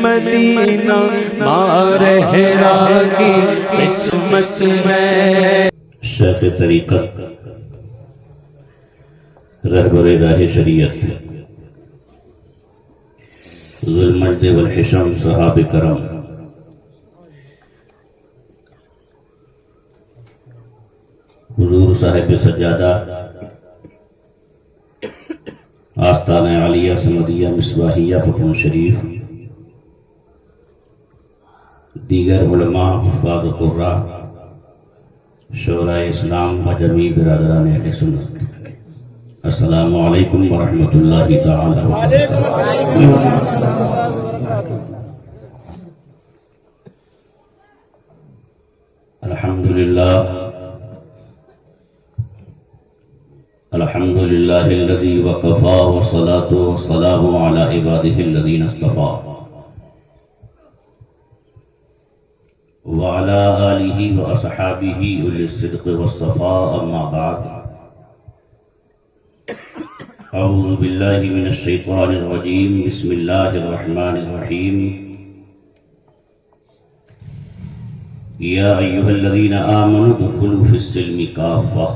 مدینہ مارہرا کی قسمت ہے۔ شیخ طریقت، رہبر راہ شریعت، ذو المجد والحشم، صحاب کرم، حضور صاحب سجادہ، آستانہ عالیہ سمدیہ مصباحیہ پٹھون شریف، دیگر علماء، حفاظ قراء، شورائے اسلام و جمیع برادران اہل سنت، السلام علیکم ورحمۃ اللہ تعالی وبرکاتہ۔ الحمد للہ الذی وقفا والصلاة والسلام علی عباده الذین اصطفا وعلى آلہ واصحابہ اولی الصدق والصفاء، اما بعد، اعوذ باللہ من الشیطان الرجیم، بسم اللہ الرحمن الرحیم، یا ایہا الذین آمنوا ادخلوا فی السلم کافہ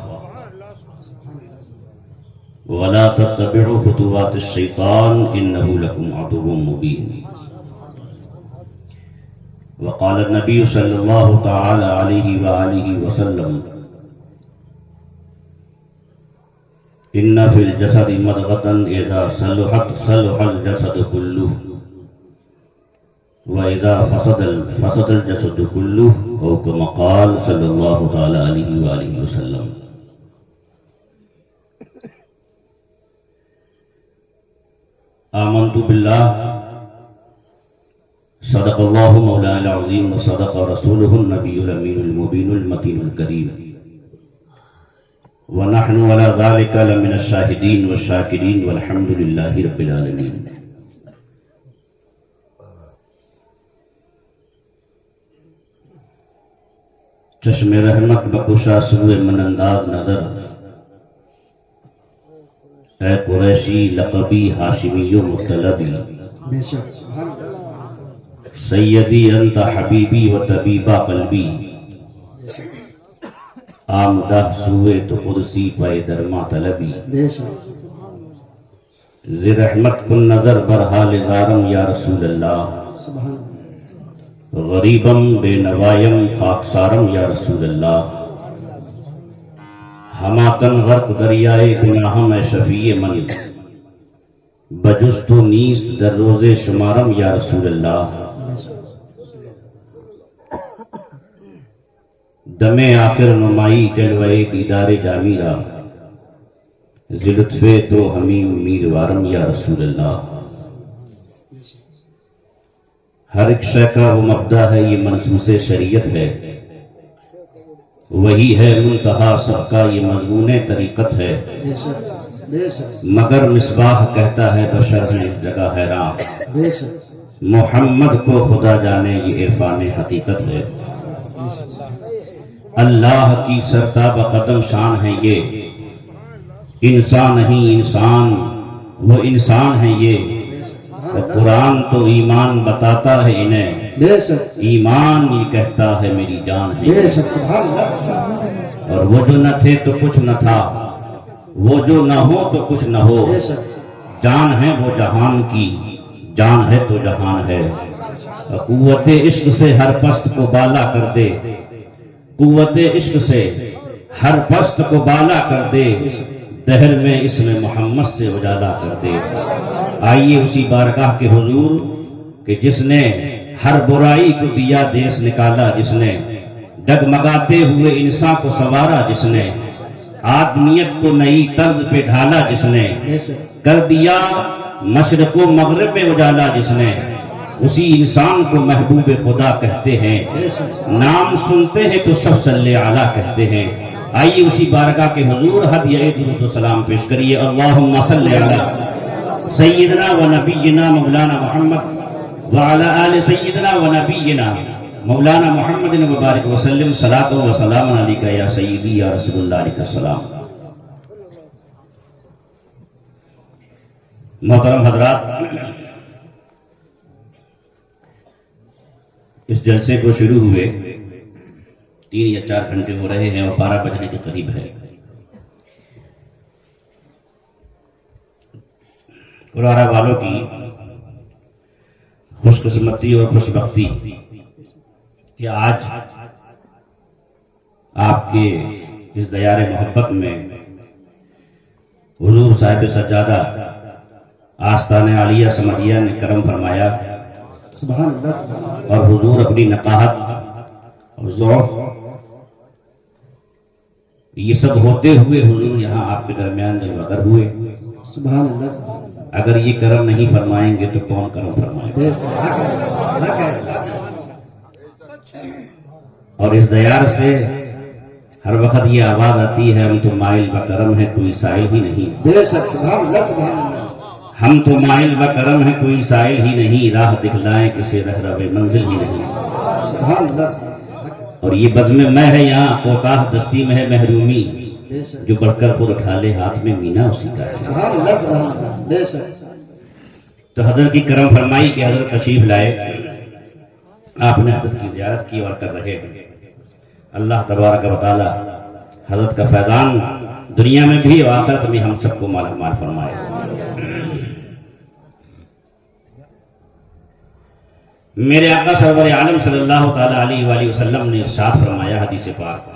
ولا تتبعوا خطوات الشیطان انہ لکم عدو مبین۔ وقال النبی صلی اللہ تعالی علیہ وآلہ وسلم، ان فی الجسد مضغۃ اذا صلحت صلح الجسد کلہ واذا فسد الجسد کلہ، او کما قال صلی اللہ تعالی علیہ وآلہ وسلم۔ آمنت باللہ، صدق اللہ مولانا العظیم وصدق رسولہ النبی الامین المبین المتین الکریم، ونحن علی ذلک لمن الشاہدین والشاکرین والحمد للہ رب العالمین۔ چشم رحمت بکشا سوئے من انداز نظر، اے قریشی لقبی ہاشمی مطلبی، سیدی انت حبیبی و طبیبہ قلبی، آمدہ سوئے تو قدسی پائے درما طلبی، ذی رحمت کن نظر برحال زارم یا رسول اللہ، غریبم بے نوائم خاکسارم یا رسول اللہ، ہماتن غرق دریائے گناہم اے شفیع من، بجست و نیست در روز شمارم یا رسول اللہ، دم آخر نمائی جلوے دیدار جامیرہ، ذی لطف تو ہمیں امیدوارم یا رسول اللہ۔ ہر ایک شے کا وہ مبدا ہے، یہ منصوص شریعت ہے، وہی ہے منتہا سب کا، یہ مضمون طریقت ہے، مگر مصباح کہتا ہے بشر میں اس جگہ حیران، محمد کو خدا جانے یہ عرفان حقیقت ہے۔ اللہ کی سرتاب قدم شان ہے یہ، انسان نہیں انسان وہ انسان ہے یہ، قرآن تو ایمان بتاتا ہے انہیں، ایمان یہ کہتا ہے میری جان ہے، اور وہ جو نہ تھے تو کچھ نہ تھا، وہ جو نہ ہو تو کچھ نہ ہو، جان ہے وہ جہان کی، جان ہے تو جہان ہے، قوت عشق سے ہر پست کو بالا کر دے، قوت عشق سے ہر پست کو بالا کر دے، دہر میں اسم محمد سے اجالا کر دے۔ آئیے اسی بارگاہ کے حضور کہ جس نے ہر برائی کو دیا دیس نکالا، جس نے ڈگمگاتے ہوئے انسان کو سنوارا، جس نے آدمیت کو نئی طرز پہ ڈھالا، جس نے کر دیا مشرق و مغرب میں اجالا، جس نے اسی انسان کو محبوب خدا کہتے ہیں، نام سنتے ہیں تو سب صلی علیہ کہتے ہیں۔ آئیے اسی بارگاہ کے حضور ہدیہ درود و سلام پیش کریے۔ اللہم صلی علی سیدنا و نبینا مولانا محمد وعلی آل سیدنا و نبینا مولانا محمد مبارک وسلم، صلاۃ و سلام علیکہ یا سیدی یا رسول اللہ علیہ السلام۔ محترم حضرات، اس جلسے کو شروع ہوئے 3 یا 4 گھنٹے ہو رہے ہیں اور 12 بجنے کے قریب ہے. کلوارا والوں کی خوش قسمتی اور خوش بختی کہ آج آپ کے اس دیار محبت میں حضور صاحب سجادہ آستان عالیہ سمجھیہ نے کرم فرمایا. سبحان اللہ سبحان اللہ. اور حضور اپنی نقاہت اور ذوق یہ سب ہوتے ہوئے حضور یہاں آپ کے درمیان جلوگر ہوئے. سبحان اللہ سبحان اللہ. اگر یہ کرم نہیں فرمائیں گے تو کون کرم فرمائے گا؟ بے شک. اور اس دیار سے ہر وقت یہ آواز آتی ہے ہم تو مائل بکرم ہے کوئی سائل ہی نہیں. بے شک. سبحان اللہ سبحان اللہ. ہم تو مائل بکرم ہے کوئی سائل ہی نہیں راہ دکھلائیں کسے رہرو منزل ہی نہیں. سبحان اللہ سبحان اللہ. اور یہ بزم میں ہے یہاں کوتاہ دستی میں ہے محرومی بے شک. جو بڑھ کر خود اٹھا لے ہاتھ میں مینا اسی کا ہے. سبحان اللہ سبحان اللہ. بے شک. تو حضرت کی کرم فرمائی کہ حضرت تشریف لائے. آپ نے حضرت کی زیارت کی اور کر رہے ہیں. اللہ تبارک و تعالی حضرت کا فیضان دنیا میں بھی اور آخرت میں ہم سب کو مال فرمائے. میرے آقا سرور عالم صلی اللہ تعالی علیہ وآلہ وسلم نے ارشاد فرمایا حدیث پاک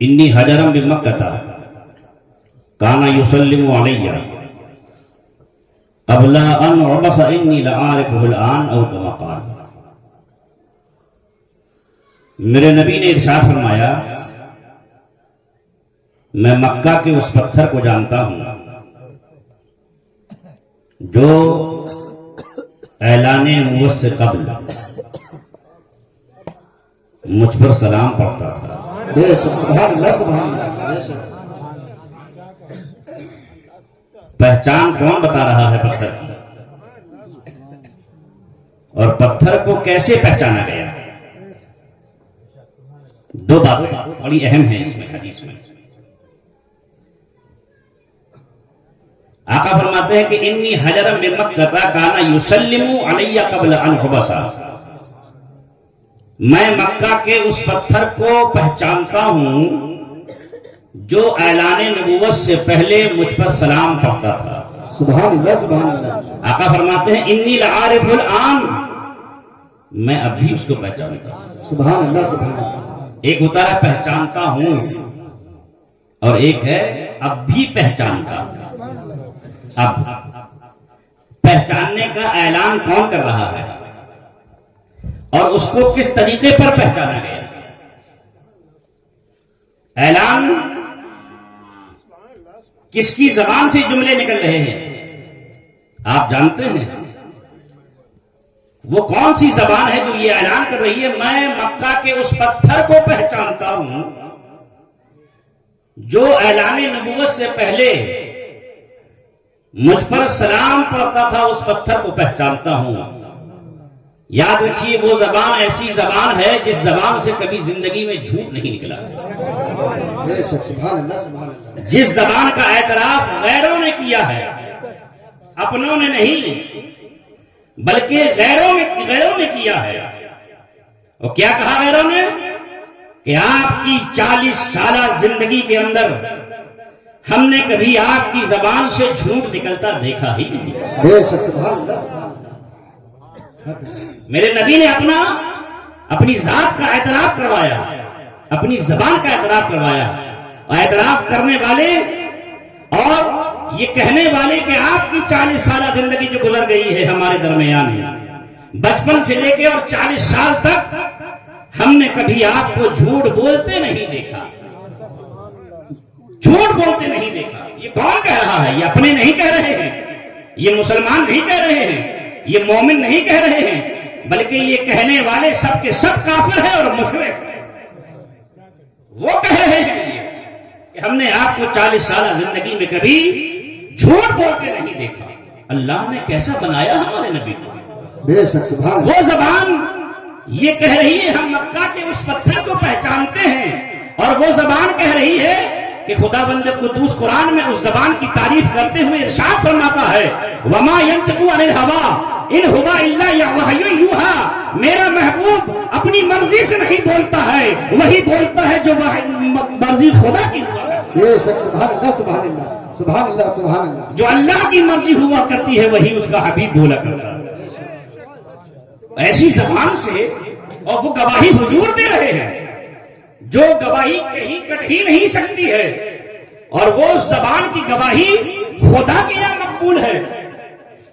انی حجرم بمکہ کانا یسلم علیہ قبل ان عبس انی لعارفہ الان او کما قال. میرے نبی نے ارشاد فرمایا میں مکہ کے اس پتھر کو جانتا ہوں جو اعلان نبوت سے قبل مجھ پر سلام پڑھتا تھا. بے شک. سبحان اللہ سبحان اللہ. بے شک. پہچان کون بتا رہا ہے پتھر کی اور پتھر کو کیسے پہچانا گیا؟ 2 باتیں بڑی اہم ہیں اس میں حدیث میں. آقا فرماتے ہیں کہ انی حجرم بمکہ کانا یسلم علی قبل ان حبس. میں مکہ کے اس پتھر کو پہچانتا ہوں جو اعلان نبوت سے پہلے مجھ پر سلام پڑھتا تھا. سبحان اللہ سبحان اللہ. آقا فرماتے ہیں انی لعارف الان میں اب بھی اس کو پہچانتا ہوں. سبحان اللہ سبحان اللہ. ایک ہوتا ہے پہچانتا ہوں اور ایک ہے اب بھی پہچانتا ہوں. اب پہچاننے کا اعلان کون کر رہا ہے اور اس کو کس طریقے پر پہچانا گیا؟ اعلان کس کی زبان سے جملے نکل رہے ہیں آپ جانتے ہیں؟ وہ کون سی زبان ہے جو یہ اعلان کر رہی ہے میں مکہ کے اس پتھر کو پہچانتا ہوں جو اعلان نبوت سے پہلے مجھ پر سلام پڑھتا تھا اس پتھر کو پہچانتا ہوں. یاد رکھیے وہ زبان ایسی زبان ہے جس زبان سے کبھی زندگی میں جھوٹ نہیں نکلا. بے شک. سبحان اللہ سبحان اللہ. جس زبان کا اعتراف غیروں نے کیا ہے اپنوں نے نہیں بلکہ غیروں نے کیا ہے. اور کیا کہا غیروں نے کہ آپ کی 40 سالہ زندگی کے اندر ہم نے کبھی آپ کی زبان سے جھوٹ نکلتا دیکھا ہی نہیں. بے شک. سبحان اللہ سبحان اللہ. میرے نبی نے اپنی ذات کا اعتراف کروایا اپنی زبان کا اعتراف کروایا. اور اعتراف کرنے والے اور یہ کہنے والے کہ آپ کی 40 سالہ زندگی جو گزر گئی ہے ہمارے درمیان بچپن سے لے کے اور 40 سال تک ہم نے کبھی آپ کو جھوٹ بولتے نہیں دیکھا. جھوٹ بولتے نہیں دیکھا. یہ کون کہہ رہا ہے؟ یہ اپنے نہیں کہہ رہے ہیں, یہ مسلمان نہیں کہہ رہے ہیں, یہ مومن نہیں کہہ رہے ہیں, بلکہ یہ کہنے والے سب کے سب کافر ہیں اور مشرک ہیں. وہ کہہ رہے ہیں کہ ہم نے آپ کو 40 سالہ زندگی میں کبھی جھوٹ بولتے نہیں دیکھا. اللہ نے کیسا بنایا ہمارے نبی کو. بے شک سبحان اللہ. وہ زبان یہ کہہ رہی ہے ہم مکہ کے اس پتھر کو پہچانتے ہیں, اور وہ زبان کہہ رہی ہے کہ خدا بند قدوس قرآن میں اس زبان کی تعریف کرتے ہوئے ارشاد فرماتا ہے وما ينطق عن الهوى ان هو الا وحی یوحی، میرا محبوب اپنی مرضی سے نہیں بولتا ہے، وہی بولتا ہے جو مرضی خدا کی ہوا کرتی ہے۔ بے شک، سبحان اللہ سبحان اللہ سبحان اللہ سبحان اللہ۔ جو اللہ کی مرضی ہوا کرتی ہے وہی اس کا حبیب بولا کرتا ہے۔ ایسی زبان سے، اور وہ گواہی حضور دے رہے ہیں جو گواہی کہیں کٹ ہی نہیں سکتی ہے، اور وہ زبان کی گواہی خدا کے یہاں مقبول ہے،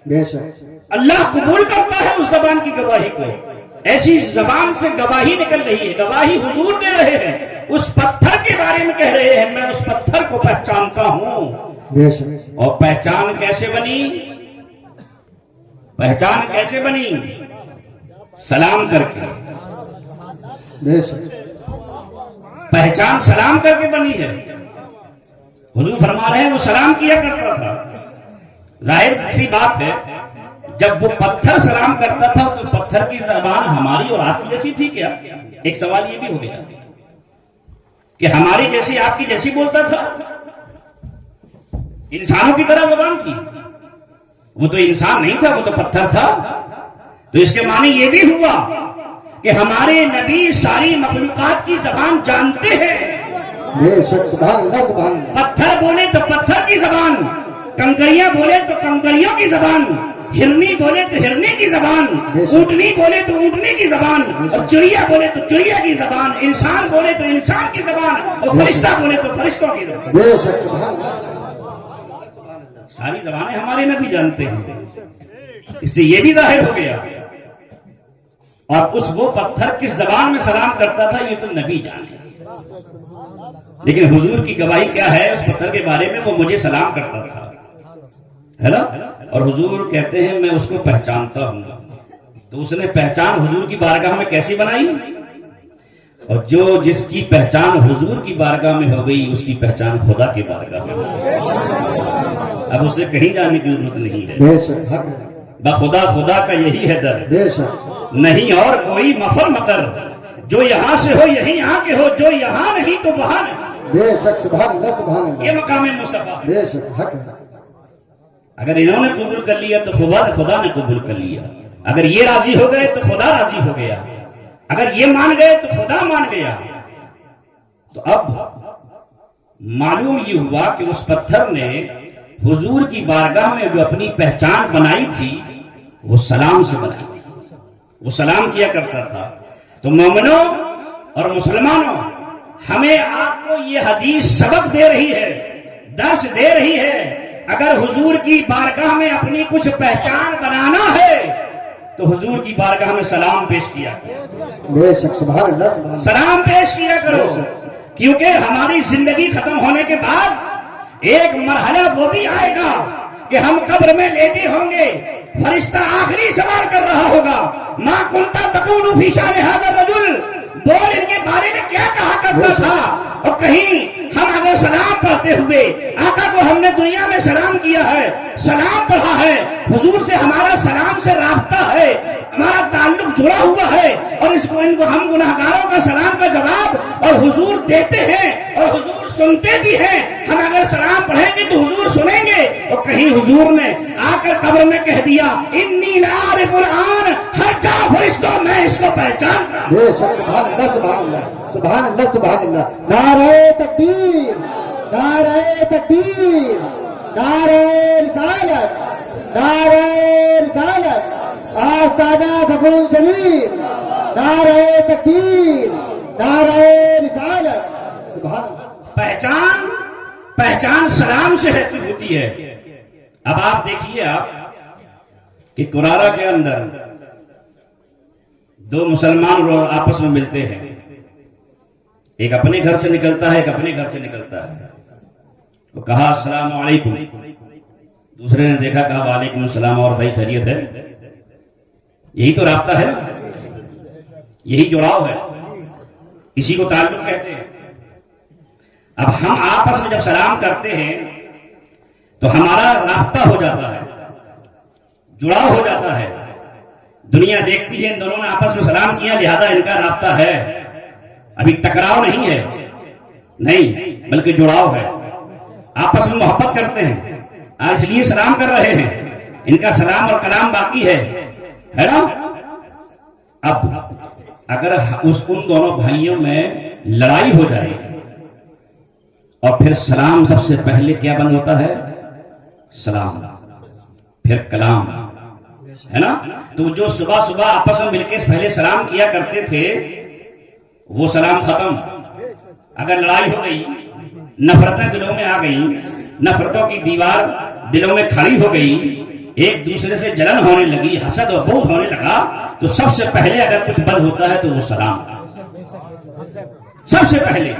بے شک اللہ قبول کرتا ہے اس زبان کی گواہی کو۔ ایسی زبان سے گواہی نکل رہی ہے، گواہی حضور دے رہے ہیں، اس پتھر کے بارے میں کہہ رہے ہیں میں اس پتھر کو پہچانتا ہوں۔ بے شک، اور پہچان کیسے بنی؟ پہچان کیسے بنی؟ سلام کر کے۔ بے شک، پہچان سلام کر کے بنی ہے۔ حضور فرما رہے ہیں وہ سلام کیا کرتا تھا۔ ظاہر سی بات ہے جب وہ پتھر سلام کرتا تھا تو پتھر کی زبان ہماری اور آپ کی جیسی تھی کیا؟ ایک سوال یہ بھی ہو گیا کہ ہماری جیسی آپ کی جیسی بولتا تھا؟ انسانوں کی طرح زبان تھی؟ وہ تو انسان نہیں تھا، وہ تو پتھر تھا۔ تو اس کے معنی یہ بھی ہوا کہ ہمارے نبی ساری مخلوقات کی زبان جانتے ہیں۔ بے شک، سبحان اللہ سبحان اللہ۔ پتھر بولے تو پتھر کی زبان، کنکریاں بولے تو کنکریوں کی زبان، ہرنی بولے تو ہرنی کی زبان، اونٹنی بولے تو اونٹنی کی زبان، اور چڑیا بولے تو چڑیا کی زبان، انسان بولے تو انسان کی زبان، اور فرشتہ بولے تو فرشتوں کی زبان۔ بے شک، سبحان اللہ۔ ساری زبانیں ہمارے نبی جانتے ہیں۔ اس سے یہ بھی ظاہر ہو گیا، اور اس وہ پتھر کس زبان میں سلام کرتا تھا یہ تو نبی جانے، لیکن حضور کی گواہی کیا ہے اس پتھر کے بارے میں؟ وہ مجھے سلام کرتا تھا، ہے نا؟ اور حضور کہتے ہیں میں اس کو پہچانتا ہوں۔ تو اس نے پہچان حضور کی بارگاہ میں کیسی بنائی؟ اور جو جس کی پہچان حضور کی بارگاہ میں ہو گئی اس کی پہچان خدا کی بارگاہ میں ہو گئی۔ اب اسے کہیں جانے کی ضرورت نہیں ہے۔ بے شک، حق ہے۔ بخدا خدا کا یہی ہے در، بے شک، نہیں اور کوئی مفر مکر، جو یہاں سے ہو یہیں آ کے ہو، جو یہاں نہیں تو وہاں نہیں۔ بے شک، سبحان اللہ سبحان اللہ۔ یہ مقام مصطفیٰ۔ بے شک، حق ہے۔ اگر انہوں نے قبول کر لیا تو خدا نے قبول کر لیا، اگر یہ راضی ہو گئے تو خدا راضی ہو گیا، اگر یہ مان گئے تو خدا مان گیا۔ تو اب معلوم یہ ہوا کہ اس پتھر نے حضور کی بارگاہ میں جو اپنی پہچان بنائی تھی وہ سلام سے بنائی تھی، وہ سلام کیا کرتا تھا۔ تو مومنوں اور مسلمانوں، ہمیں آپ کو یہ حدیث سبق دے رہی ہے، درس دے رہی ہے، اگر حضور کی بارگاہ میں اپنی کچھ پہچان بنانا ہے تو حضور کی بارگاہ میں سلام پیش کیا کرو، بے شک، سبحان اللہ سبحان اللہ۔ سلام پیش کیا کرو، کیونکہ ہماری زندگی ختم ہونے کے بعد ایک مرحلہ وہ بھی آئے گا کہ ہم قبر میں لیٹے ہوں گے، فرشتہ آخری سوال کر رہا ہوگا ما کنت تقول فی شأن ھذا الرجل، بول ان کے بارے میں کیا کہا کرتا تھا۔ اور کہیں ہم اگر سلام پڑھتے ہوئے آقا کو ہم نے دنیا میں سلام کیا ہے، سلام پڑھا ہے، حضور سے ہمارا سلام سے رابطہ ہے، ہمارا تعلق جڑا ہوا ہے، اور اس کو ان کو ہم گناہگاروں کا سلام کا جواب اور حضور دیتے ہیں اور حضور سنتے بھی ہیں، ہم اگر سلام پڑھیں گے تو حضور سنیں گے۔ اور کہیں حضور نے آ کر قبر میں کہہ دیا انی لعارف الآن، ہر جا فرشتوں میں اس کو پہچانتا ہوں۔ بے شک، سبحان اللہ سبحان اللہ سبحان اللہ سبحان اللہ۔ نعرہ تکبیر، نعرہ تکبیر، نعرہ رسالت، نعرہ رسالت، آستانہ فخر شریف، نعرہ تکبیر، نعرہ رسالت، سبحان اللہ۔ پہچان سلام سے ہوتی ہے۔ اب آپ دیکھیے کہ قرارہ کے اندر دو مسلمان آپس میں ملتے ہیں، ایک اپنے گھر سے نکلتا ہے، ایک اپنے گھر سے نکلتا ہے۔ وہ کہا السلام علیکم، دوسرے نے دیکھا کہا وعلیکم السلام، اور بھائی خیریت ہے؟ یہی تو رابطہ ہے، یہی جڑاؤ ہے، اسی کو تعلق کہتے ہیں۔ اب ہم آپس میں جب سلام کرتے ہیں تو ہمارا رابطہ ہو جاتا ہے، جڑاؤ ہو جاتا ہے۔ دنیا دیکھتی ہے ان دونوں نے آپس میں سلام کیا لہذا ان کا رابطہ ہے، ابھی ٹکراؤ نہیں ہے، نہیں بلکہ جڑاؤ ہے، آپس میں محبت کرتے ہیں، اس لیے سلام کر رہے ہیں، ان کا سلام اور کلام باقی ہے نا۔ اب اگر ان دونوں بھائیوں میں لڑائی ہو جائے اور پھر سلام سب سے پہلے کیا بند ہوتا ہے؟ سلام، پھر کلام، ہے نا۔ تو جو صبح صبح آپس میں مل کے پہلے سلام کیا کرتے تھے وہ سلام ختم۔ اگر لڑائی ہو گئی، نفرتیں دلوں میں آ گئیں، نفرتوں کی دیوار دلوں میں کھڑی ہو گئی، ایک دوسرے سے جلن ہونے لگی، حسد اور بغض ہونے لگا، تو سب سے پہلے اگر کچھ بند ہوتا ہے تو وہ سلام، سب سے پہلے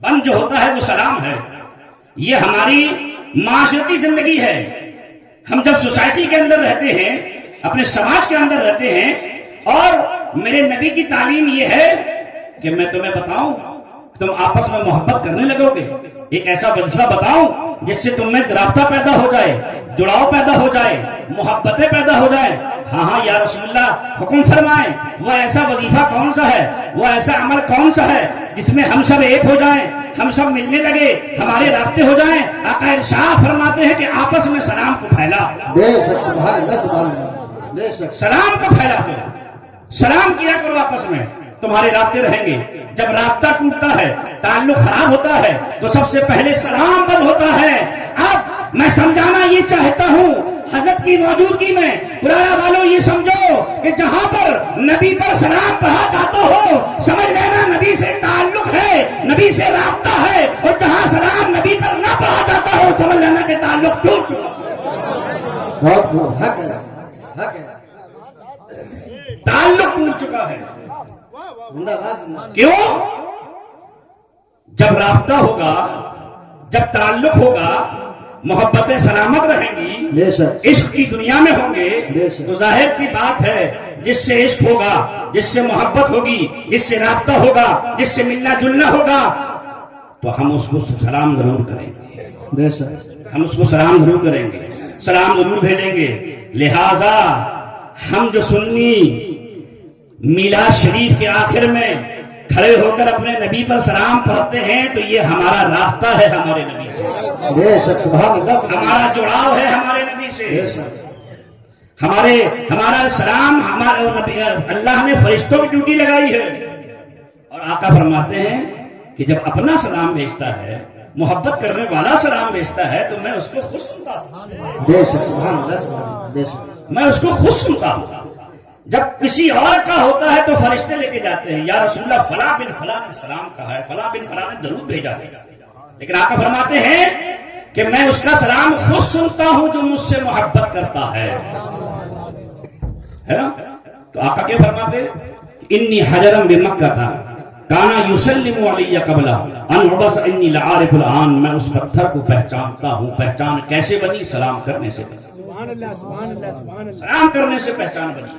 بند جو ہوتا ہے وہ سلام ہے۔ یہ ہماری معاشرتی زندگی ہے۔ ہم جب سوسائٹی کے اندر رہتے ہیں، اپنے سماج کے اندر رہتے ہیں، اور میرے نبی کی تعلیم یہ ہے کہ میں تمہیں بتاؤں، تم آپس میں محبت کرنے لگو گے، ایک ایسا وظیفہ بتاؤں جس سے تم میں رابطہ پیدا ہو جائے، جڑاؤ پیدا ہو جائے، محبتیں پیدا ہو جائیں۔ ہاں یا رسول اللہ، حکم فرمائیں، وہ ایسا وظیفہ کون سا ہے، وہ ایسا عمل کون سا ہے جس میں ہم سب ایک ہو جائیں، ہم سب ملنے لگے، ہمارے رابطے ہو جائیں۔ آقا ارشاد فرماتے ہیں کہ آپس میں سلام کو پھیلا، سلام کو پھیلا دو، سلام کیا کرو آپس میں، تمہارے رابطے رہیں گے۔ جب رابطہ ٹوٹتا ہے، تعلق خراب ہوتا ہے، تو سب سے پہلے سلام بند ہوتا ہے۔ اب میں سمجھانا یہ چاہتا ہوں، حضرت کی موجودگی میں پرانا والوں یہ سمجھو کہ جہاں پر نبی پر سلام پڑھا جاتا ہو، سمجھ لینا نبی سے تعلق ہے، نبی سے رابطہ ہے، اور جہاں سلام نبی پر نہ پڑھا جاتا ہو، سمجھ لینا کہ تعلق ٹوٹ چکا، تعلق ٹوٹ چکا ہے۔ کیوں؟ جب رابطہ ہوگا، جب تعلق ہوگا، محبتیں سلامت رہیں گی، عشق کی دنیا میں ہوں گے، تو ظاہر سی بات ہے جس سے عشق ہوگا، جس سے محبت ہوگی، جس سے رابطہ ہوگا، جس سے ملنا جلنا ہوگا، تو ہم اس کو سلام ضرور کریں گے، ہم اس کو سلام ضرور کریں گے، سلام ضرور بھیجیں گے۔ لہذا ہم جو سنی میلاد شریف کے آخر میں کھڑے ہو کر اپنے نبی پر سلام پڑھتے ہیں، تو یہ ہمارا رابطہ ہے ہمارے نبی سے، ہمارا جڑاؤ ہے ہمارے نبی سے، ہمارا سلام، اللہ نے فرشتوں کی ڈیوٹی لگائی ہے۔ اور آقا فرماتے ہیں کہ جب اپنا سلام بھیجتا ہے، محبت کرنے والا سلام بھیجتا ہے، تو میں اس کو خوش سنتا ہوں، میں اس کو خوش سنتا ہوں۔ جب کسی اور کا ہوتا ہے تو فرشتے لے کے جاتے ہیں، یا رسول اللہ فلاں بن فلاں نے سلام کہا ہے، فلاں بن فلاں نے درود بھیجا ہے، لیکن آقا فرماتے ہیں کہ میں اس کا سلام خود سنتا ہوں جو مجھ سے محبت کرتا ہے نا۔ تو آقا کیا فرماتے؟ انی حجرم بمکہ تھا کانا یسلم علی قبل ان عبس انی لعارف الان، میں اس پتھر کو پہچانتا ہوں۔ پہچان کیسے بنی؟ سلام کرنے سے بنی، سلام کرنے سے پہچان بنی۔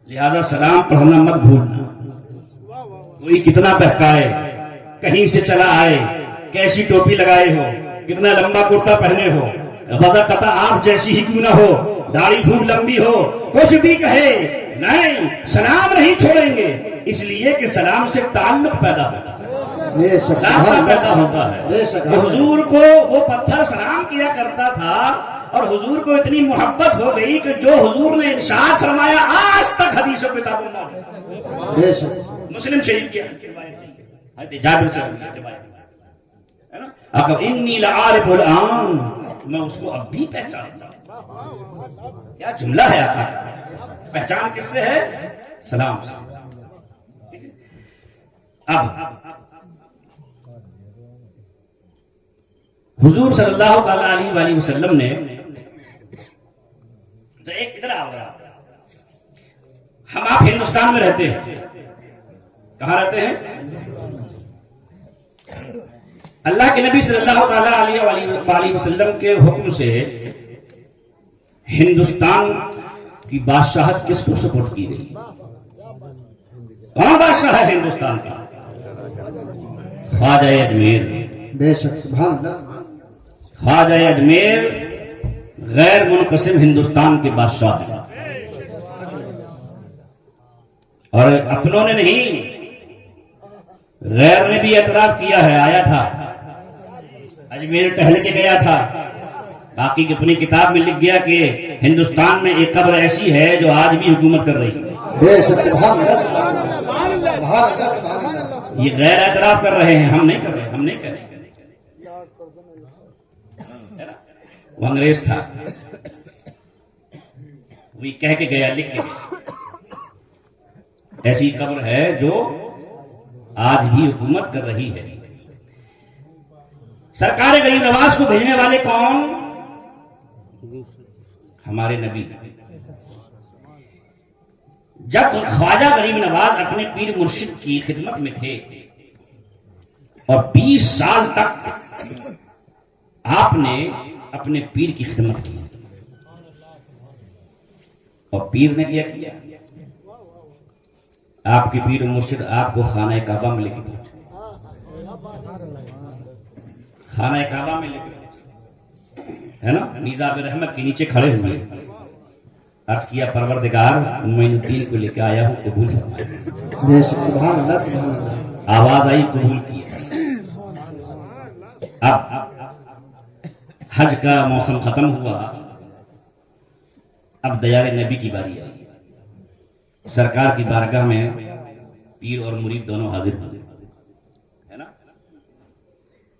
لہذا سلام پڑھنا مت بھولنا۔ کوئی کتنا بہکائے، کہیں سے چلا آئے، کیسی ٹوپی لگائے ہو، کتنا لمبا کرتا پہنے ہو، وضع قطع آپ جیسی ہی کیوں نہ ہو، داڑھی خوب لمبی ہو، کچھ بھی کہے، نہیں، سلام نہیں چھوڑیں گے، اس لیے کہ سلام سے تعلق پیدا ہوتا ہے، رابطہ پیدا ہوتا ہے۔ حضور کو وہ پتھر سلام کیا کرتا تھا، اور حضور کو اتنی محبت ہو گئی کہ جو حضور نے ارشاد فرمایا آج تک حدیث و کتابوں میں، مسلم شریف کی حدیث جابر سے ہے نا، اگر انی لعارف الان، میں اس کو اب بھی پہچانتا ہوں۔ کیا جملہ ہے آقا، پہچان کس سے ہے؟ سلام سے۔ اب حضور صلی اللہ تعالی علیہ وآلہ وسلم نے ایک ادھر آ رہا، ہم آپ ہندوستان میں رہتے ہیں، کہاں رہتے ہیں؟ اللہ کے نبی صلی اللہ تعالی علیہ وآلہ وسلم کے حکم سے ہندوستان کی بادشاہت کس کو سپورٹ کی گئی؟ کون بادشاہ ہے ہندوستان کا؟ خواجہ اجمیر۔ بے شک، سبحان اللہ۔ خواجہ اجمیر غیر منقسم ہندوستان کے بادشاہ ہیں، اور اپنوں نے نہیں، غیر نے بھی اعتراف کیا ہے، آیا تھا اجمیر ٹہل کے گیا تھا، باقی کی اپنی کتاب میں لکھ گیا کہ ہندوستان میں ایک قبر ایسی ہے جو آج بھی حکومت کر رہی ہے۔ یہ غیر اعتراف کر رہے ہیں، ہم نہیں کر رہے، ہم نہیں کر رہے۔ وہ انگریز تھا، وہی کہہ کے گیا، لکھ کے ایسی قبر ہے جو آج بھی حکومت کر رہی ہے۔ سرکار غریب نواز کو بھیجنے والے کون؟ ہمارے نبی۔ جب خواجہ غریب نواز اپنے پیر مرشد کی خدمت میں تھے اور 20 سال تک آپ نے اپنے پیر کی خدمت کی، اور پیر نے کیا کیا؟ آپ کے پیر مرشد آپ کو خانہ کعبہ میں لے کے پہنچے، خانہ کعبہ میں لے کے پہنچے، ہے نا؟ میزاب رحمت کے نیچے کھڑے ہوئے، عرض کیا پروردگار معین الدین کو لے کے آیا ہوں، قبول فرمائے۔ سبحان اللہ سبحان اللہ۔ آواز آئی، قبول کیا۔ اب حج کا موسم ختم ہوا، اب دیار نبی کی باری آئی، سرکار کی بارگاہ میں پیر اور مرید دونوں حاضر ہوئے، ہے نا؟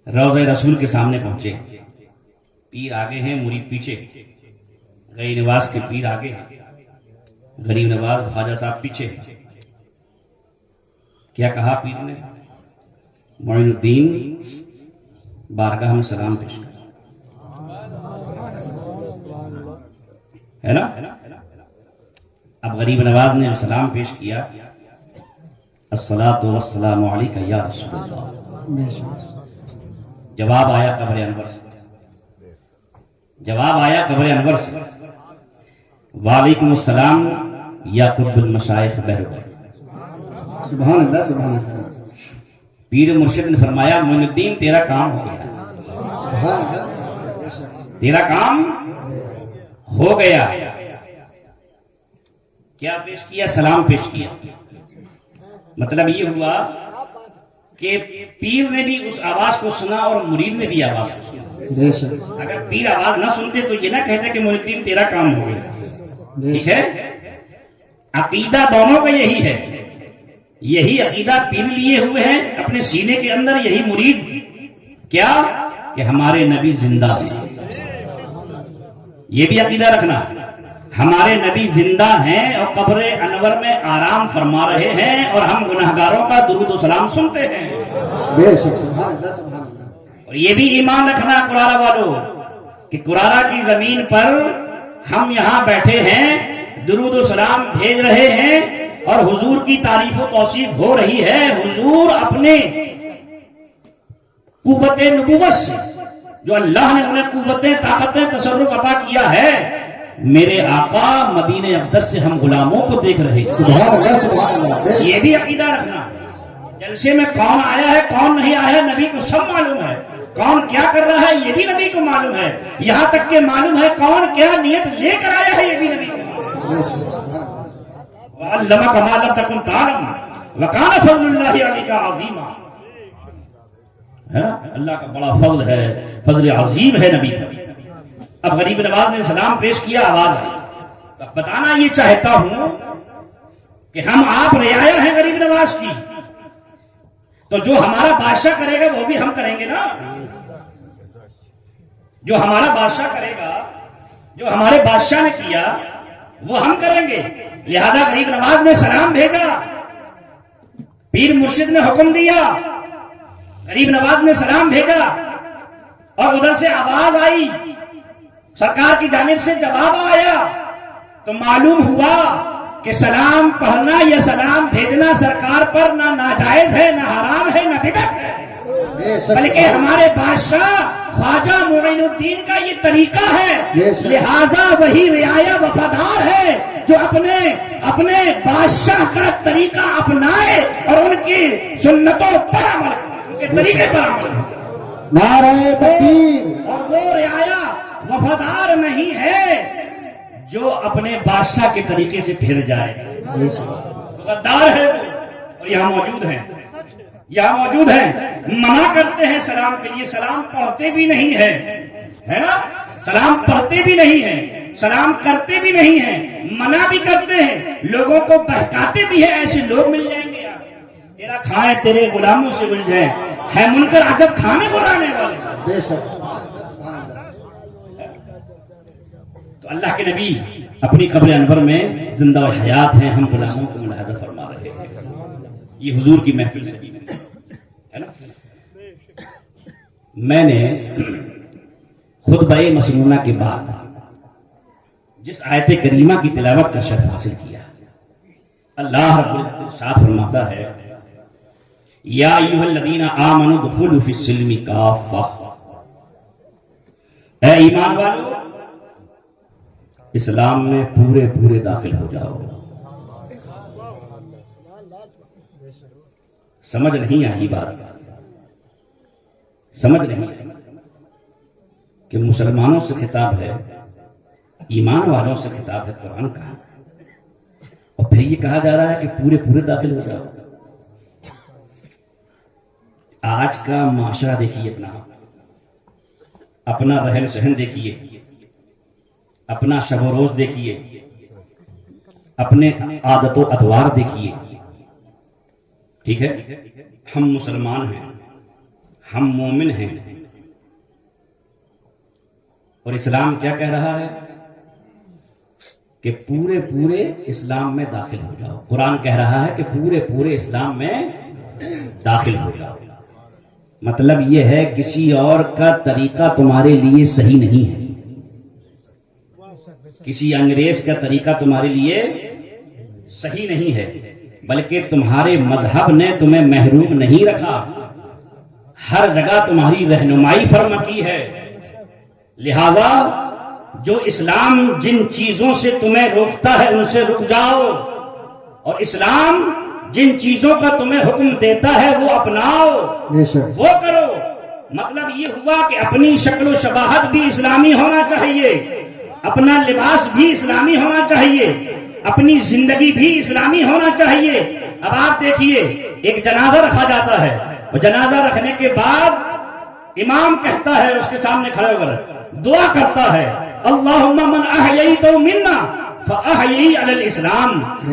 روضہ رسول کے سامنے پہنچے، پیر آگے ہیں، مرید پیچھے، غریب نواز کے پیر آگے ہیں، غریب نواز خواجہ صاحب پیچھے۔ کیا کہا پیر نے؟ معین الدین بارگاہ میں سلام پیش کر، ہے نا؟ اب غریب نواز نے سلام پیش کیا، الصلاۃ والسلام علیک یا رسول اللہ۔ جواب آیا قبر انور سے، جواب آیا قبر انور سے، وعلیکم السلام یا قطب المشائخ بہرو۔ سبحان اللہ سبحان اللہ۔ پیر مرشد نے فرمایا معین الدین تیرا کام ہو گیا، سبحان اللہ۔ تیرا کام ہو گیا۔ کیا پیش کیا؟ سلام پیش کیا۔ مطلب یہ ہوا کہ پیر نے بھی اس آواز کو سنا اور مرید نے بھی آواز کو سنا۔ اگر پیر آواز نہ سنتے تو یہ نہ کہتے کہ معین الدین تیرا کام ہو گیا، ٹھیک ہے؟ عقیدہ دونوں کا یہی ہے، یہی عقیدہ پیر لیے ہوئے ہیں اپنے سینے کے اندر، یہی مرید، کیا کہ ہمارے نبی زندہ ہیں۔ یہ بھی عقیدہ رکھنا، ہمارے نبی زندہ ہیں اور قبر انور میں آرام فرما رہے ہیں، اور ہم گناہگاروں کا درود و سلام سنتے ہیں۔ بے شک سبحان اللہ سبحان اللہ۔ اور یہ بھی ایمان رکھنا قرارہ والوں کہ قرارہ کی زمین پر ہم یہاں بیٹھے ہیں، درود و سلام بھیج رہے ہیں، اور حضور کی تعریف و توصیف ہو رہی ہے۔ حضور اپنے قوت نبوت سے، جو اللہ نے انہیں قوتیں، طاقتیں، تصرف عطا کیا ہے، میرے آقا مدینہ اقدس سے ہم غلاموں کو دیکھ رہے ہیں۔ سبحان اللہ سبحان اللہ۔ یہ بھی عقیدہ رکھنا، جلسے میں کون آیا ہے کون نہیں آیا ہے نبی کو سب معلوم ہے، کون کیا کر رہا ہے یہ بھی نبی کو معلوم ہے، یہاں تک کہ معلوم ہے کون کیا نیت لے کر آیا ہے، یہ بھی نبی کو وَعَلَّمَكَ مَا لَمْ تَكُنْ تَعْلَمُ وَكَانَ فَضْلُ اللَّهِ عَلَيْكَ عَظِيمًا۔ ہے نا؟ اللہ کا بڑا فضل ہے، فضل عظیم ہے نبی کا۔ اب غریب نواز نے سلام پیش کیا، آواز آئی۔ تو بتانا یہ چاہتا ہوں کہ ہم آپ رعایا ہیں غریب نواز کی، تو جو ہمارا بادشاہ کرے گا وہ بھی ہم کریں گے نا، جو ہمارا بادشاہ کرے گا، جو ہمارے بادشاہ نے کیا وہ ہم کریں گے۔ لہذا غریب نواز نے سلام بھیجا، پیر مرشد نے حکم دیا، غریب نواز نے سلام بھیجا، اور ادھر سے آواز آئی، سرکار کی جانب سے جواب آیا، تو معلوم ہوا کہ سلام پڑھنا یا سلام بھیجنا سرکار پر نہ ناجائز ہے، نہ حرام ہے، نہ بدعت ہے، بلکہ ہمارے بادشاہ خواجہ معین الدین کا یہ طریقہ ہے۔ لہذا وہی رعایا وفادار ہے جو اپنے بادشاہ کا طریقہ اپنائے اور ان کی سنتوں پر عمل کرے، ان کے طریقے پر عمل کرے۔ نعرہ تکبیر۔ اور وہ رعایا وفادار نہیں ہے جو اپنے بادشاہ کے طریقے سے پھر جائے، غدار ہے وہ، اور یہاں موجود ہیں۔ یہاں موجود ہیں، منع کرتے ہیں سلام کے لیے، سلام پڑھتے بھی نہیں ہے نا، سلام پڑھتے بھی نہیں ہیں، سلام کرتے بھی نہیں ہیں، منع بھی کرتے ہیں، لوگوں کو بہکاتے بھی ہیں. ایسے لوگ مل جائیں گے یار، تیرا کھائے تیرے غلاموں سے مل جائیں، ہے منکر عجب کھانے بلانے والے. بے شک. تو اللہ کے نبی اپنی قبر انور میں زندہ و حیات ہیں، ہم غلاموں کو ملاحظہ فرما رہے ہیں. یہ حضور کی محفل سے ہے نا. میں نے خطبہ مسنونہ کے بعد جس آیت کریمہ کی تلاوت کا شرف حاصل کیا، اللہ رب العزت ارشاد فرماتا ہے یا ایھا الذین آمنوا ادخلوا فی السلم کافہ، اے ایمان والو اسلام میں پورے پورے داخل ہو جاؤ. سمجھ نہیں آئی بات، سمجھ نہیں آئی کہ مسلمانوں سے خطاب ہے، ایمان والوں سے خطاب ہے قرآن کا، اور پھر یہ کہا جا رہا ہے کہ پورے پورے داخل ہو جاؤ. آج کا معاشرہ دیکھیے، اپنا رہن سہن دیکھیے، اپنا شب و روز دیکھیے، اپنے عادت و اطوار دیکھیے. ٹھیک ہے، ہم مسلمان ہیں، ہم مومن ہیں، اور اسلام کیا کہہ رہا ہے کہ پورے پورے اسلام میں داخل ہو جاؤ. قرآن کہہ رہا ہے کہ پورے پورے اسلام میں داخل ہو جاؤ. مطلب یہ ہے کسی اور کا طریقہ تمہارے لیے صحیح نہیں ہے، کسی انگریز کا طریقہ تمہارے لیے صحیح نہیں ہے، بلکہ تمہارے مذہب نے تمہیں محروم نہیں رکھا، ہر جگہ تمہاری رہنمائی فرما کی ہے. لہذا جو اسلام جن چیزوں سے تمہیں روکتا ہے ان سے رک جاؤ، اور اسلام جن چیزوں کا تمہیں حکم دیتا ہے وہ اپناؤ، وہ کرو. مطلب یہ ہوا کہ اپنی شکل و شباہت بھی اسلامی ہونا چاہیے، اپنا لباس بھی اسلامی ہونا چاہیے، اپنی زندگی بھی اسلامی ہونا چاہیے. اب آپ دیکھیے، ایک جنازہ رکھا جاتا ہے، اور جنازہ رکھنے کے بعد امام کہتا ہے، اس کے سامنے کھڑے ہو کر دعا کرتا ہے، اللہم من احییتہ منا فاحیی علی الاسلام،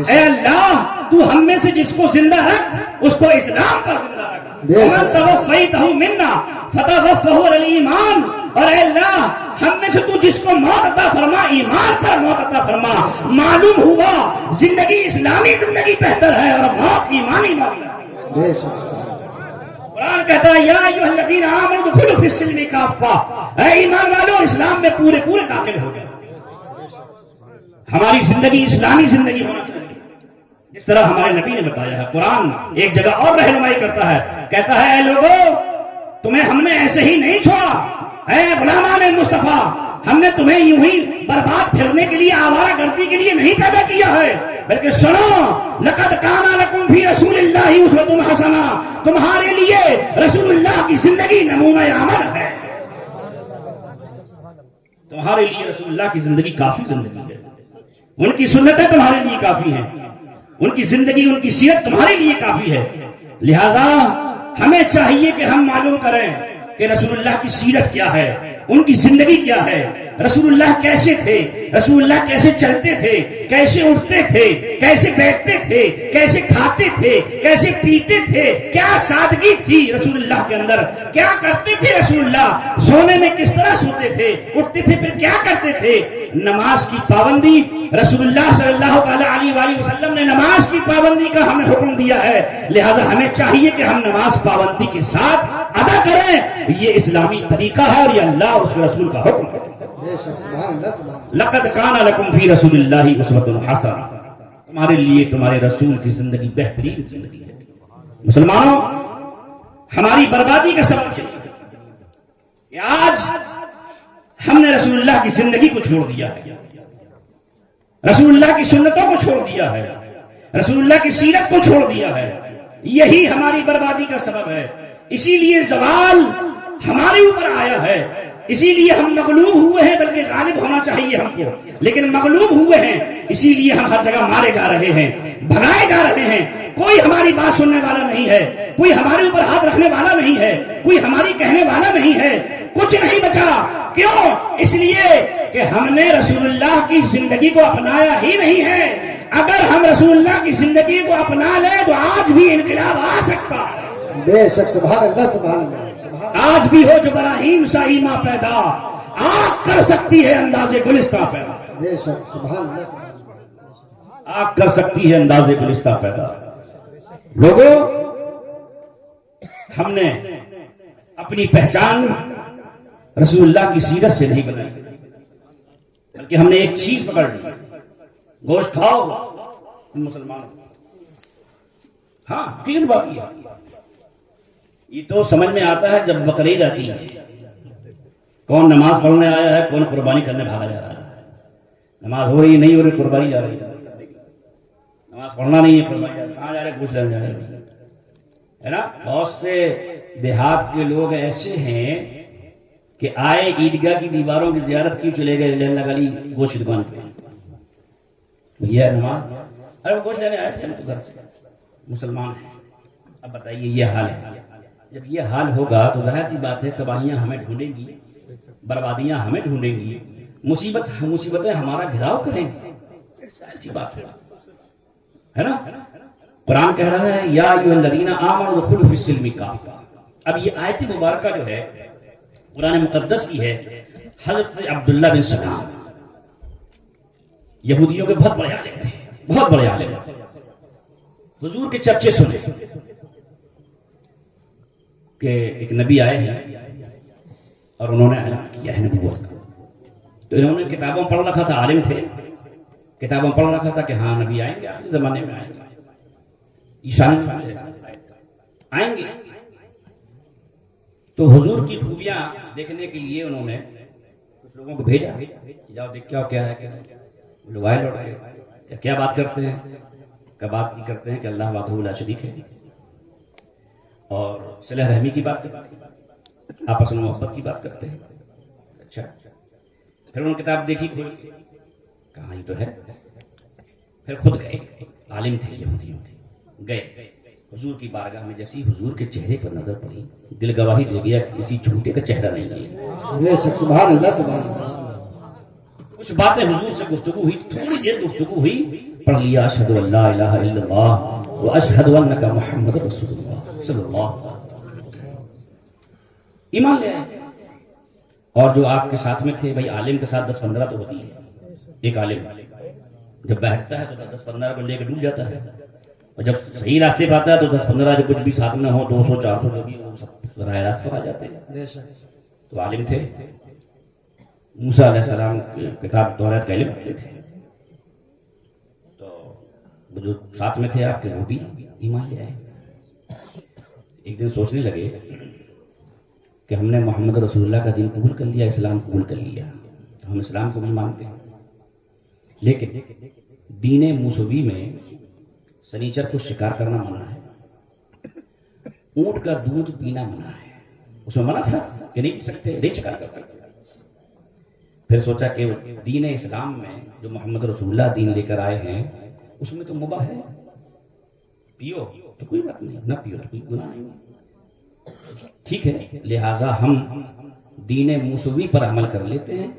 اے اللہ تو ہم میں سے جس کو زندہ رکھ اس کو اسلام پر زندہ رکھ، ومن توفیتہ منا فتوفہ علی الایمان، اور اے اللہ ہم میں سے تو جس کو موت عطا فرما ایمان پر موت عطا فرما. معلوم ہوا زندگی اسلامی زندگی بہتر ہے اور موت ایمانی موت. قرآن کہتا ہے یا ایھا الذین آمنوا ادخلوا فی السلم کافہ، اے ایمان والو اسلام میں پورے پورے داخل ہو جائے. ہماری زندگی اسلامی زندگی ہونا چاہیے، جس طرح ہمارے نبی نے بتایا ہے. قرآن ایک جگہ اور رہنمائی کرتا ہے، کہتا ہے اے لوگو تمہیں ہم نے ایسے ہی نہیں چھوڑا، اے غلامان مصطفیٰ ہم نے تمہیں یوں ہی برباد پھرنے کے لیے، آوارہ گردی کے لیے نہیں پیدا کیا ہے، بلکہ سنو لقد کان لکم فی رسول اللہ اسوۃ حسنہ، تمہارے لیے رسول اللہ کی زندگی نمونہ عمل ہے. تمہارے لیے رسول اللہ کی زندگی کافی زندگی ہے، ان کی سنتیں تمہارے لیے کافی ہیں، ان کی زندگی ان کی سیرت تمہارے لیے کافی ہے. لہذا ہمیں چاہیے کہ ہم معلوم کریں کہ رسول اللہ کی سیرت کیا ہے، ان کی زندگی کیا ہے، رسول اللہ کیسے تھے، رسول اللہ کیسے چلتے تھے، کیسے اٹھتے تھے، کیسے بیٹھتے تھے، کیسے کھاتے تھے، کیسے پیتے تھے، کیا سادگی تھی رسول اللہ کے اندر، کیا کرتے تھے رسول اللہ، سونے میں کس طرح سوتے تھے، اٹھتے تھے پھر کیا کرتے تھے. نماز کی پابندی رسول اللہ صلی اللہ تعالی علیہ وآلہ وسلم نے نماز کی پابندی کا ہمیں حکم دیا ہے. لہذا ہمیں چاہیے کہ ہم نماز پابندی کے ساتھ ادا کریں. یہ اسلامی طریقہ ہے اور یہ اللہ اور اس کے رسول کا حکم ہے. لقد کان لکم فی رسول اللہ اسوۃ حسنہ، تمہارے لیے تمہارے رسول کی زندگی بہترین زندگی ہے. مسلمانوں ہماری بربادی کا سبب ہے کہ آج ہم نے رسول اللہ کی زندگی کو چھوڑ دیا ہے، رسول اللہ کی سنتوں کو چھوڑ دیا ہے، رسول اللہ کی سیرت کو چھوڑ دیا ہے. یہی ہماری بربادی کا سبب ہے. اسی لیے زوال ہمارے اوپر آیا ہے. اسی لیے ہم مغلوب ہوئے ہیں، بلکہ غالب ہونا چاہیے ہم کو، لیکن مغلوب ہوئے ہیں اسی لیے ہم ہر جگہ مارے جا رہے ہیں، بھگائے جا رہے ہیں۔ کوئی ہماری بات سننے والا نہیں ہے، کوئی ہمارے اوپر ہاتھ رکھنے والا نہیں ہے، کوئی ہماری کہنے والا نہیں ہے، کچھ نہیں بچا۔ کیوں؟ اس لیے کہ ہم نے رسول اللہ کی زندگی کو اپنایا ہی نہیں ہے۔ اگر ہم رسول اللہ کی زندگی کو اپنا لیں تو آج بھی انقلاب آ سکتا ہے۔ بے شک، سبحان اللہ، سبحان اللہ۔ آج بھی ہو جو براہیم سا ایماں پیدا، آگ کر سکتی ہے انداز گلستہ پیدا۔ بے شک، سبحان اللہ۔ آگ کر سکتی ہے انداز گلستہ پیدا۔ لوگوں، ہم نے اپنی پہچان رسول اللہ کی سیرت سے نہیں بنائی، بلکہ ہم نے ایک چیز پکڑ لی، گوشت کھاؤ مسلمان۔ ہاں، تین بات یہ تو سمجھ میں آتا ہے جب بقرعید آتی ہے، کون نماز پڑھنے آیا ہے، کون قربانی کرنے بھاگا جا رہا ہے۔ نماز ہو رہی نہیں ہو رہی، قربانی جا رہی ہے۔ نماز پڑھنا نہیں ہے، قربانی جا رہی ہے، کہاں جا رہے، پوچھ لینے جا رہے ہے نا۔ بہت سے دیہات کے لوگ ایسے ہیں کہ آئے عیدگاہ کی دیواروں کی زیارت کی، چلے گئے لینے لگا لی گوشت دکان پہ، یہ نماز، ارے وہ گوشت لینے آئے تھے ہم تو گھر سے، مسلمان ہیں۔ اب بتائیے یہ حال ہے، جب یہ حال ہوگا تو ظاہر سی بات ہے تباہیاں ہمیں ڈھونڈیں گی، بربادیاں ہمیں ڈھونڈیں گی، مصیبتیں ہمارا گھراؤ کریں گی، ظاہر سی بات ہے نا۔ قرآن کہہ رہا ہے یا ایھا الذین آمنوا ادخلوا فی السلم کافہ۔ اب یہ آیت مبارکہ جو ہے قرآن مقدس کی ہے، حضرت عبداللہ بن سلام یہودیوں کے بہت بڑے عالم تھے، بہت بڑے عالم، حضور کے چرچے سنے کہ ایک نبی آئے ہیں اور انہوں نے اعلان کیا ہے نبوت کا۔ تو انہوں نے کتابوں پڑھ رکھا تھا، عالم تھے، کتابوں پڑھ رکھا تھا کہ ہاں نبی آئیں گے، آخری زمانے میں آئیں گے، ایشان آئیں گے۔ تو حضور کی خوبیاں دیکھنے کے لیے انہوں نے کچھ لوگوں کو بھیجا، جاؤ دیکھ کیا ہے، کیا لوگ آئے لوٹ آئے، کیا بات کرتے ہیں، کیا بات کی کرتے ہیں کہ اللہ وحدہ لا شریک ہے، اور صلہ رحمی کی بات کرتے ہیں، آپس میں محبت کی بات کرتے ہیں۔ اچھا، پھر انہوں نے کتاب دیکھی، کھول کے کہاں یہ تو ہے، پھر خود گئے، عالم تھے یہودیوں کے، گئے حضور کی بارگاہ میں، جیسی حضور کے چہرے پر نظر پڑی، دل گواہی دے دیا کہ کسی جھوٹے کا چہرہ نہیں ہے۔ بے شک، سبحان اللہ، سبحان اللہ۔ کچھ باتیں حضور سے گفتگو ہوئی، تھوڑی دیر گفتگو ہوئی، پڑھ لیا اشہد ان لا الہ الا اللہ واشہد انک محمد رسول اللہ صلی اللہ علیہ وسلم، ایمان لے آئے۔ اور جو آپ کے ساتھ میں تھے، بھائی عالم کے ساتھ 10-15 تو ہوتی ہے، ایک عالم جب بہتتا ہے تو 10-15 کو لے کے ڈوب جاتا ہے، اور جب صحیح راستے پہ آتا ہے تو 10-15 جو کچھ بھی ساتھ میں ہو، 200-400 جو بھی ہو، سب راہ راست پر آ جاتے ہیں۔ تو عالم تھے، موسیٰ علیہ السلام کی کتاب توریت کا علم رکھتے تھے، تو جو ساتھ میں تھے آپ کے وہ بھی ایمان لے آئے۔ ایک دن سوچنے لگے کہ ہم نے محمد رسول اللہ کا دین قبول کر لیا، اسلام قبول کر لیا، تو ہم اسلام کو بھی مانتے ہیں، لیکن دین موسوی میں سنیچر کو شکار کرنا منع ہے، اونٹ کا دودھ پینا منع ہے، اس میں منع تھا کہ نہیں پی سکتے، نہیں شکار کر سکتے۔ پھر سوچا کہ دین اسلام میں جو محمد رسول اللہ دین لے کر آئے ہیں اس میں تو مباح ہے، پیو تو کوئی بات نہیں، نہ پیو تو کوئی گناہ نہیں، ٹھیک ہے، لہٰذا ہم دین موسوی پر عمل کر لیتے ہیں،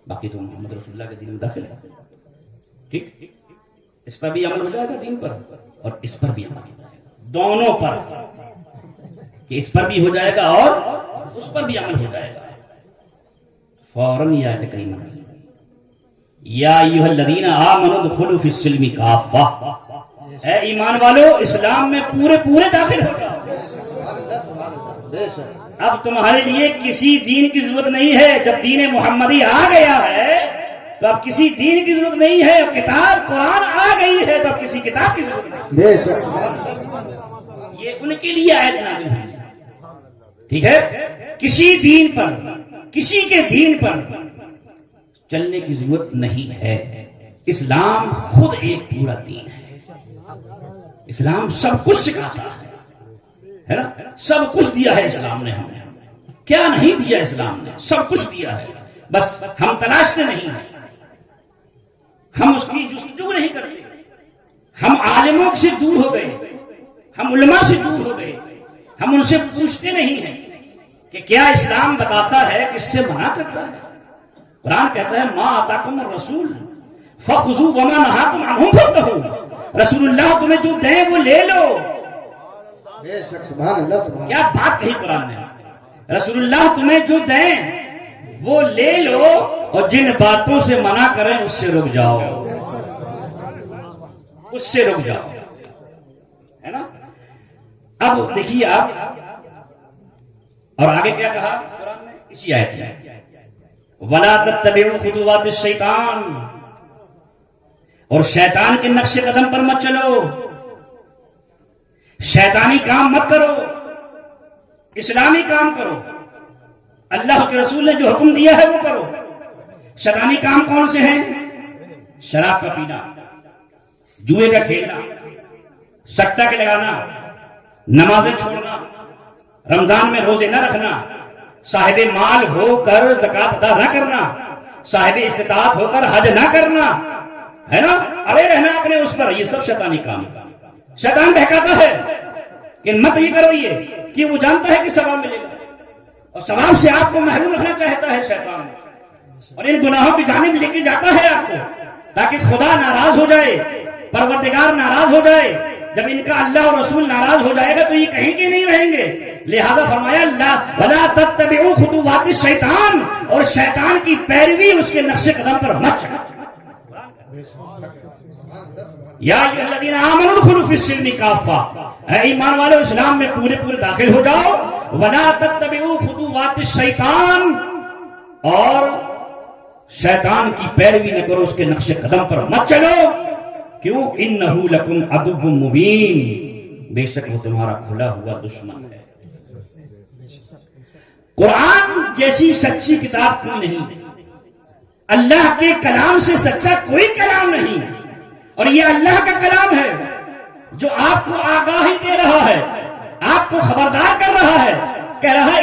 باقی تو محمد رسول اللہ کے دین میں داخل ہے، ٹھیک، اس پر بھی عمل ہو جائے گا دین پر، اور اس پر بھی عمل ہو جائے گا، دونوں پر، کہ اس پر بھی ہو جائے گا اور اس پر بھی عمل ہو جائے گا۔ فوراً یہ آیت کریمہ یا ایھا الذین آمنوا ادخلوا فی السلم کافہ، اے ایمان والو اسلام میں پورے داخل ہو جاؤ۔ اب تمہارے لیے کسی دین کی ضرورت نہیں ہے، جب دین محمدی آ گیا ہے تو اب کسی دین کی ضرورت نہیں ہے، اب کتاب قرآن آ گئی ہے تو اب کسی کتاب کی ضرورت نہیں، بے شک، یہ ان کے لیے آیت نازل ہوئی، ٹھیک ہے، کسی دین پر، کسی کے دین پر چلنے کی ضرورت نہیں ہے، اسلام خود ایک پورا دین ہے، اسلام سب کچھ سکھاتا ہے نا، سب کچھ دیا ہے اسلام نے ہمیں، کیا نہیں دیا اسلام نے؟ سب کچھ دیا ہے، بس ہم تلاشتے نہیں ہیں، ہم اس کی جستجو نہیں کرتے، ہم عالموں سے دور ہو گئے، ہم علماء سے دور ہو گئے، ہم ان سے پوچھتے نہیں ہیں کہ کیا اسلام بتاتا ہے، کس سے منع کرتا ہے؟ قرآن کہتا ہے ما آتاکم الرسول فخذوا وما نہاکم عنہ فانتہوا، رسول اللہ تمہیں جو دیں وہ لے لو۔ بے شک، سبحان اللہ، سبحان کیا بات کہی قرآن نے، رسول اللہ تمہیں جو دیں وہ لے لو، اور جن باتوں سے منع کریں اس سے رک جاؤ، اس سے رک جاؤ، ہے نا؟ اب دیکھیے آپ، اور آگے کیا کہا قرآن نے اسی آیت میں، وَلَا تَتَّبِعُوا خُطُوَاتِ الشَّيْطَانِ، اور شیطان کے نقش قدم پر مت چلو، شیطانی کام مت کرو، اسلامی کام کرو، اللہ کے رسول نے جو حکم دیا ہے وہ کرو۔ شیطانی کام کون سے ہیں؟ شراب کا پینا، جوئے کا کھیلنا، سٹہ کے لگانا، نمازیں چھوڑنا، رمضان میں روزے نہ رکھنا، صاحب مال ہو کر زکوٰۃ ادا نہ کرنا، صاحب استطاعت ہو کر حج نہ کرنا، ہے نا، اڑے رہنا اپنے اس پر، یہ سب شیطانی کام۔ شیطان بہکاتا ہے کہ مت یہ کرو، یہ کہ وہ جانتا ہے کہ ثواب ملے گا، اور ثواب سے آپ کو محروم رکھنا چاہتا ہے شیطان، اور ان گناہوں کی جانب لے کے جاتا ہے آپ کو، تاکہ خدا ناراض ہو جائے، پروردگار ناراض ہو جائے۔ جب ان کا اللہ اور رسول ناراض ہو جائے گا تو یہ کہیں کے نہیں رہیں گے، لہذا فرمایا اللہ وَلَا تَتَّبِعُوا خُطُوَاتِ الشَّيْطَانِ، اور شیطان کی پیروی اس کے نقش قدم پر مت چلو۔ یا ایھا الذین آمنوا ادخلوا فی السلم کافۃ، اے ایمان والو اسلام میں پورے پورے داخل ہو جاؤ۔ وَلَا تَتَّبِعُوا خُطُوَاتِ الشَّيْطَانِ، اور شیطان کی پیروی نہ کرو، اس کے نقش قدم پر مت چلو، کیوں؟ انہو لکم عدو مبین، بے شک وہ تمہارا کھلا ہوا دشمن ہے۔ قرآن جیسی سچی کتاب کوئی نہیں، اللہ کے کلام سے سچا کوئی کلام نہیں، اور یہ اللہ کا کلام ہے جو آپ کو آگاہی دے رہا ہے، آپ کو خبردار کر رہا ہے، کہہ رہا ہے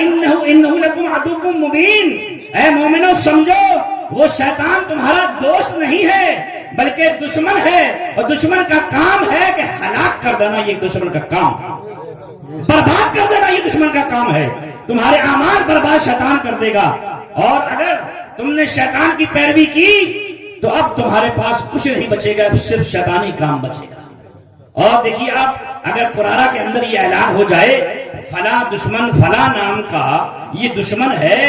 انہو لکم عدو مبین، اے مومنو سمجھو وہ شیطان تمہارا دوست نہیں ہے بلکہ دشمن ہے، اور دشمن کا کام ہے کہ ہلاک کر دینا، یہ دشمن کا کام، برباد کر دینا یہ دشمن کا کام ہے، تمہارے اعمال برباد شیطان کر دے گا، اور اگر تم نے شیطان کی پیروی کی تو اب تمہارے پاس کچھ نہیں بچے گا، صرف شیطانی کام بچے گا۔ اور دیکھیے آپ، اگر قرآن کے اندر یہ اعلان ہو جائے فلاں دشمن فلاں نام کا یہ دشمن ہے،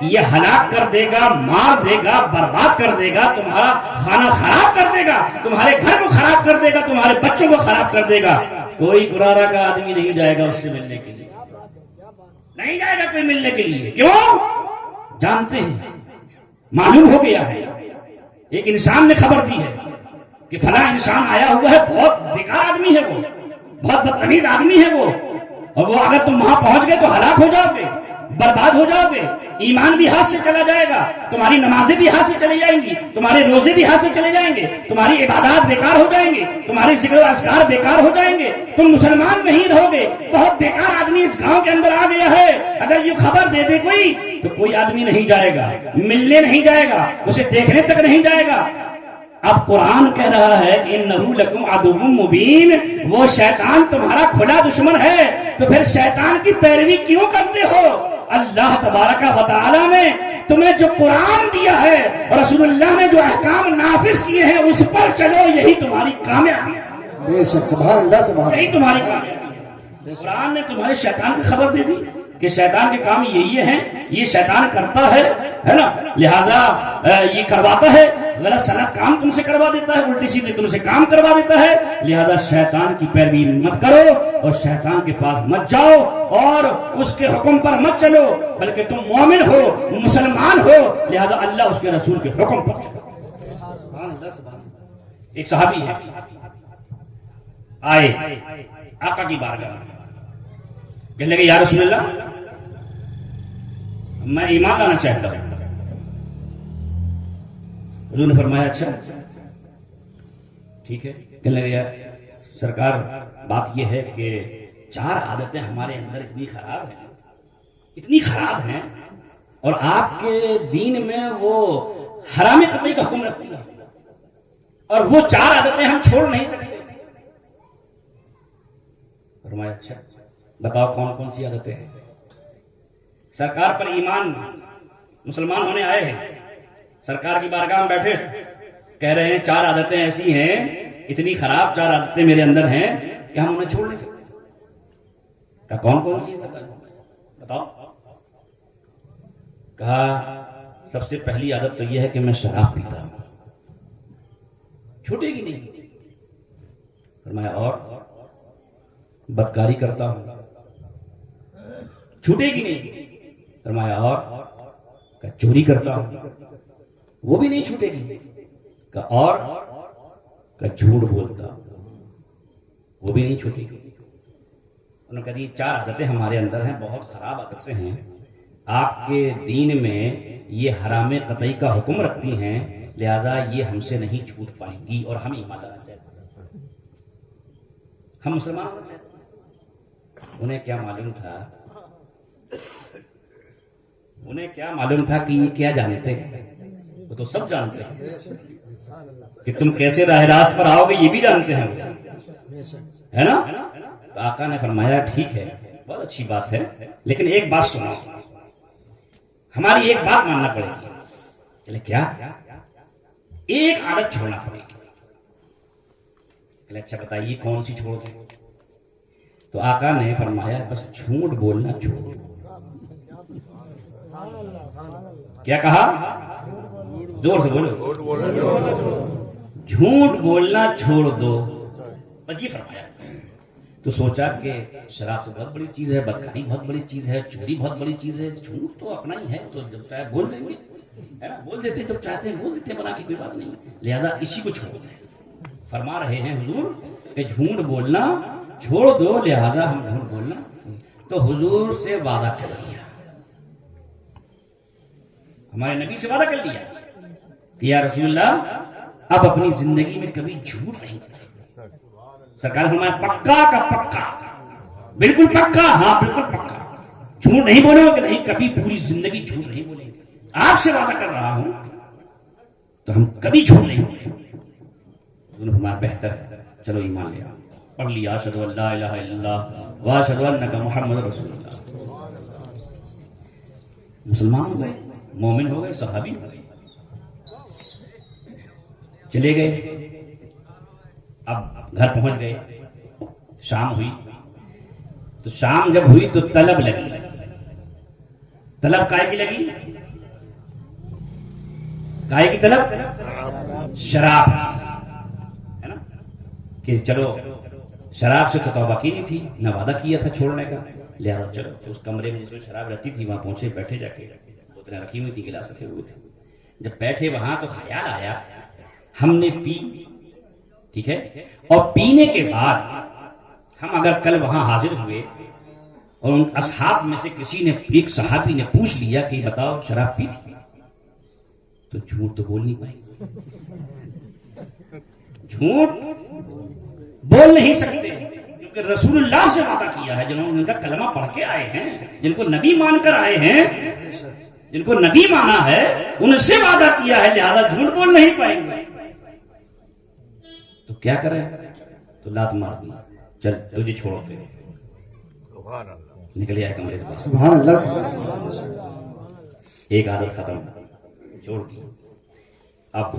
یہ ہلاک کر دے گا، مار دے گا، برباد کر دے گا، تمہارا کھانا خراب کر دے گا، تمہارے گھر کو خراب کر دے گا، تمہارے بچوں کو خراب کر دے گا، کوئی قرآن کا آدمی نہیں جائے گا اس سے ملنے کے لیے، نہیں جائے گا کوئی ملنے کے لیے، کیوں؟ جانتے ہیں، معلوم ہو گیا ہے، ایک انسان نے خبر دی ہے کہ فلاں انسان آیا ہوا ہے، بہت بیکار آدمی ہے وہ، بہت بدتمیز آدمی ہے وہ، اور وہ اگر تم وہاں پہنچ گئے تو ہلاک ہو جاؤ گے، برباد ہو جاؤ گے، ایمان بھی ہاتھ سے چلا جائے گا، تمہاری نمازیں بھی ہاتھ سے چلی جائیں گی، تمہارے روزے بھی ہاتھ سے چلے جائیں گے، تمہاری عبادات بیکار ہو جائیں گے، تمہارے ذکر و اذکار بیکار ہو جائیں گے، تم مسلمان نہیں رہو گے، بہت بیکار آدمی اس گاؤں کے اندر آ گیا ہے، اگر یہ خبر دے دے کوئی تو کوئی آدمی نہیں جائے گا، ملنے نہیں جائے گا، اسے دیکھنے تک نہیں جائے گا۔ اب قرآن کہہ رہا ہے کہ انہو لکم عدو مبین، وہ شیطان تمہارا کھلا دشمن ہے، تو پھر شیطان کی پیروی کیوں کرتے ہو؟ اللہ تبارک و تعالی نے تمہیں جو قرآن دیا ہے اور رسول اللہ نے جو احکام نافذ کیے ہیں اس پر چلو، یہی تمہاری کامیابی ہے، بے شک، سبحان اللہ، سبحان یہی تمہاری کامیابی ہے۔ قرآن نے تمہارے شیطان کی خبر دے دی کہ شیطان کے کام یہی ہیں، یہ شیطان کرتا ہے نا، لہذا یہ کرواتا ہے، غلط سلط کام تم سے کروا دیتا ہے، الٹی سیدھی تم سے کام کروا دیتا ہے، لہذا شیطان کی پیروی مت کرو اور شیطان کے پاس مت جاؤ اور اس کے حکم پر مت چلو، بلکہ تم مومن ہو، مسلمان ہو، لہذا اللہ اس کے رسول کے حکم پر چلو۔ ایک صحابی ہے، آئے آقا کی بارگاہ میں، کہنے لگے یا رسول اللہ میں ایمان لانا چاہتا ہوں۔ حضور نے فرمایا اچھا ٹھیک ہے۔ کہنے لگے یار سرکار بات یہ ہے کہ 4 عادتیں ہمارے اندر اتنی خراب ہیں اتنی خراب ہیں، اور آپ کے دین میں وہ حرام قطعی کا حکم رکھتی ہے، اور وہ 4 عادتیں ہم چھوڑ نہیں سکتے۔ فرمایا اچھا بتاؤ کون کون سی عادتیں ہیں؟ سرکار پر ایمان مسلمان ہونے آئے ہیں، سرکار کی بارگاہ میں بیٹھے کہہ رہے ہیں 4 عادتیں ایسی ہیں، اتنی خراب 4 عادتیں میرے اندر ہیں کہ ہم انہیں چھوڑ نہیں سکتے۔ کہا کون کون سی سرکار بتاؤ؟ کہا سب سے پہلی عادت تو یہ ہے کہ میں شراب پیتا ہوں، چھوٹے گی نہیں۔ فرمایا اور؟ بدکاری کرتا ہوں، چھوٹے گی نہیں۔ فرمایا اور؟ کہ چوری کرتا ہوں، وہ بھی نہیں چھوٹے گی۔ کہ اور؟ کہ جھوٹ بولتا ہوں، وہ بھی نہیں چھوٹے گی۔ انہوں نے کہا یہ 4 عادتیں ہمارے اندر ہیں، بہت خراب عادتیں ہیں، آپ کے دین میں یہ حرام قطعی کا حکم رکھتی ہیں، لہذا یہ ہم سے نہیں چھوٹ پائیں گی، اور ہم ایمان لانا چاہتے ہیں، ہم مسلمان ہونا چاہتے ہیں۔ انہیں کیا معلوم تھا کہ یہ کیا جانتے ہیں؟ وہ تو سب جانتے ہیں کہ تم کیسے راہ راست پر آؤ گے، یہ بھی جانتے ہیں، ہے نا؟ تو آقا نے فرمایا ٹھیک ہے، بہت اچھی بات ہے، لیکن ایک بات سنو، ہماری ایک بات ماننا پڑے گی۔ چلے کیا؟ ایک عادت چھوڑنا پڑے گی۔ چلے اچھا بتائیے کون سی چھوڑ دیں؟ تو آقا نے فرمایا بس جھوٹ بولنا چھوڑ دو۔ کیا کہا؟ زور سے بولو، جھوٹ بولنا چھوڑ دو، بس یہ فرمایا۔ تو سوچا کہ شراب تو بہت بڑی چیز ہے، بدکاری بہت بڑی چیز ہے، چوری بہت بڑی چیز ہے، جھوٹ تو اپنا ہی ہے، تو جب چاہے بول دیں گے، ہے نا؟ بول دیتے جب چاہتے ہیں بول دیتے ہیں، بنا کی کوئی بات نہیں، لہذا اسی کو چھوڑ دیں۔ فرما رہے ہیں حضور کہ جھوٹ بولنا چھوڑ دو، لہذا ہم جھوٹ بولنا۔ تو حضور سے وعدہ کر لیا، ہمارے نبی سے وعدہ کر لیا کہ یا رسول اللہ اب اپنی زندگی میں کبھی جھوٹ نہیں بولیں۔ سرکار فرمایا پکا کا پکا، بالکل پکا، ہاں بالکل پکا، جھوٹ نہیں بولو کہ نہیں، کبھی پوری زندگی جھوٹ نہیں بولیں گے، آپ سے وعدہ کر رہا ہوں تو ہم کبھی جھوٹ نہیں بولیں گے۔ انہوں نے فرمایا بہتر ہے، چلو ایمان لے آؤ، پڑھ لیا اشہد ان لا الہ الا اللہ واشہد انک محمد رسول اللہ۔ مسلمان ہو گئے، مومن ہو گئے، صحابی ہو گئے، چلے گئے۔ اب گھر پہنچ گئے، شام ہوئی، تو شام جب ہوئی تو طلب لگی۔ طلب کائے کی لگی؟ کائے کی طلب؟ شراب کی، ہے نا؟ کہ چلو شراب سے تو توبہ کی نہیں تھی، نہ وعدہ کیا تھا چھوڑنے کا، لہذا چلو اس کمرے میں جس میں شراب رہتی تھی وہاں پہنچے، بیٹھے، جا کے بوتلیں رکھی ہوئی تھی، گلاس رکھے ہوئے تھے۔ جب بیٹھے وہاں تو خیال آیا ہم نے پی، ٹھیک ہے، اور پینے کے بعد ہم اگر کل وہاں حاضر ہوئے اور ان اصحاب میں سے کسی نے، ایک صحابی نے پوچھ لیا کہ بتاؤ شراب پی تھی، تو جھوٹ تو بول نہیں پائے، جھوٹ بول نہیں سکتے، کیونکہ رسول اللہ سے وعدہ کیا ہے، جنہوں نے ان کا کلمہ پڑھ کے آئے ہیں، جن کو نبی مان کر آئے ہیں، جن کو نبی مانا ہے، ان سے وعدہ کیا ہے، لہذا جھوٹ بول نہیں پائیں گے۔ تو کیا کریں؟ تو لات مار دی، چل تجھے چھوڑتے، نکل آئے کمرے سے باہر۔ سبحان اللہ، ایک عادت ختم، چھوڑ دی۔ اب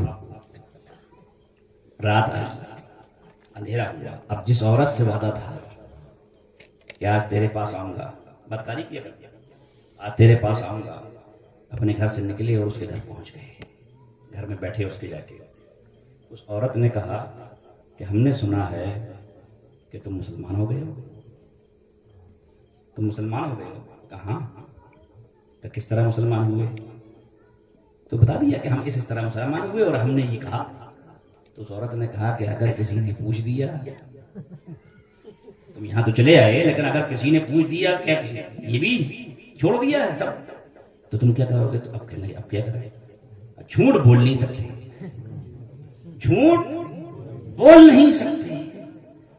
رات آئی، اندھیرا ہوا، اب جس عورت سے وعدہ تھا کہ آج تیرے پاس آؤں گا، بدکاری کیا، آج تیرے پاس آؤں گا، اپنے گھر سے نکلے اور اس کے گھر پہنچ گئے، گھر میں بیٹھے اس کے جا کے اس عورت نے کہا کہ ہم نے سنا ہے کہ تم مسلمان ہو گئے ہو، تم مسلمان ہو گئے ہو؟ کہاں؟ تو کس طرح مسلمان ہوئے؟ تو بتا دیا کہ ہم اس طرح مسلمان ہوئے، اور ہم نے یہ کہا۔ تو اس عورت نے کہا کہ اگر کسی نے پوچھ دیا، تم یہاں تو چلے آئے، لیکن اگر کسی نے پوچھ دیا کیا یہ بھی چھوڑ دیا ہے سب، تو تم کیا کرو گے؟ تو اب کیا کریں؟ جھوٹ بول نہیں سکتے، جھوٹ بول نہیں سکتے،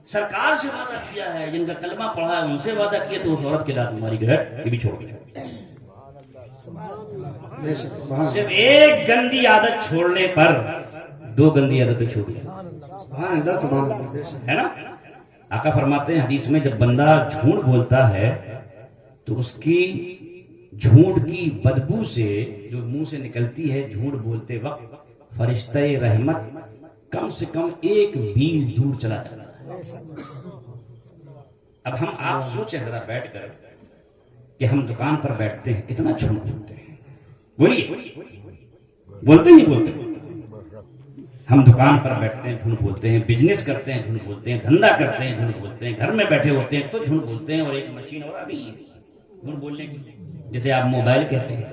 سرکار سے وعدہ کیا ہے، جن کا کلمہ پڑھا ہے ان سے وعدہ کیا، تو اس عورت کے لات ہماری گھر یہ بھی چھوڑ گیا۔ بے شک سبحان اللہ صرف ایک گندی عادت چھوڑنے پر 2 گندی عادتیں چھوڑ دیں، سبحان اللہ سبحان اللہ بے شک ہے نا؟ آقا فرماتے ہیں حدیث میں جب بندہ جھوٹ بولتا ہے تو اس کی جھوٹ کی بدبو سے جو منہ سے نکلتی ہے جھوٹ بولتے وقت فرشتہ رحمت کم سے کم 1 میل دور چلا جاتا ہے۔ اب ہم آپ سوچیں ذرا بیٹھ کر کہ ہم دکان پر بیٹھتے ہیں کتنا جھوٹ بولتے ہیں، بولیے بولتے ہی بولتے ہیں۔ ہم دکان پر بیٹھتے ہیں جھوٹ بولتے ہیں، بزنس کرتے ہیں جھوٹ بولتے ہیں، دھندا کرتے ہیں جھوٹ بولتے ہیں، گھر میں بیٹھے ہوتے ہیں تو جھوٹ بولتے ہیں، اور ایک مشین اور ابھی جھوٹ بولنے کی جسے آپ موبائل کہتے ہیں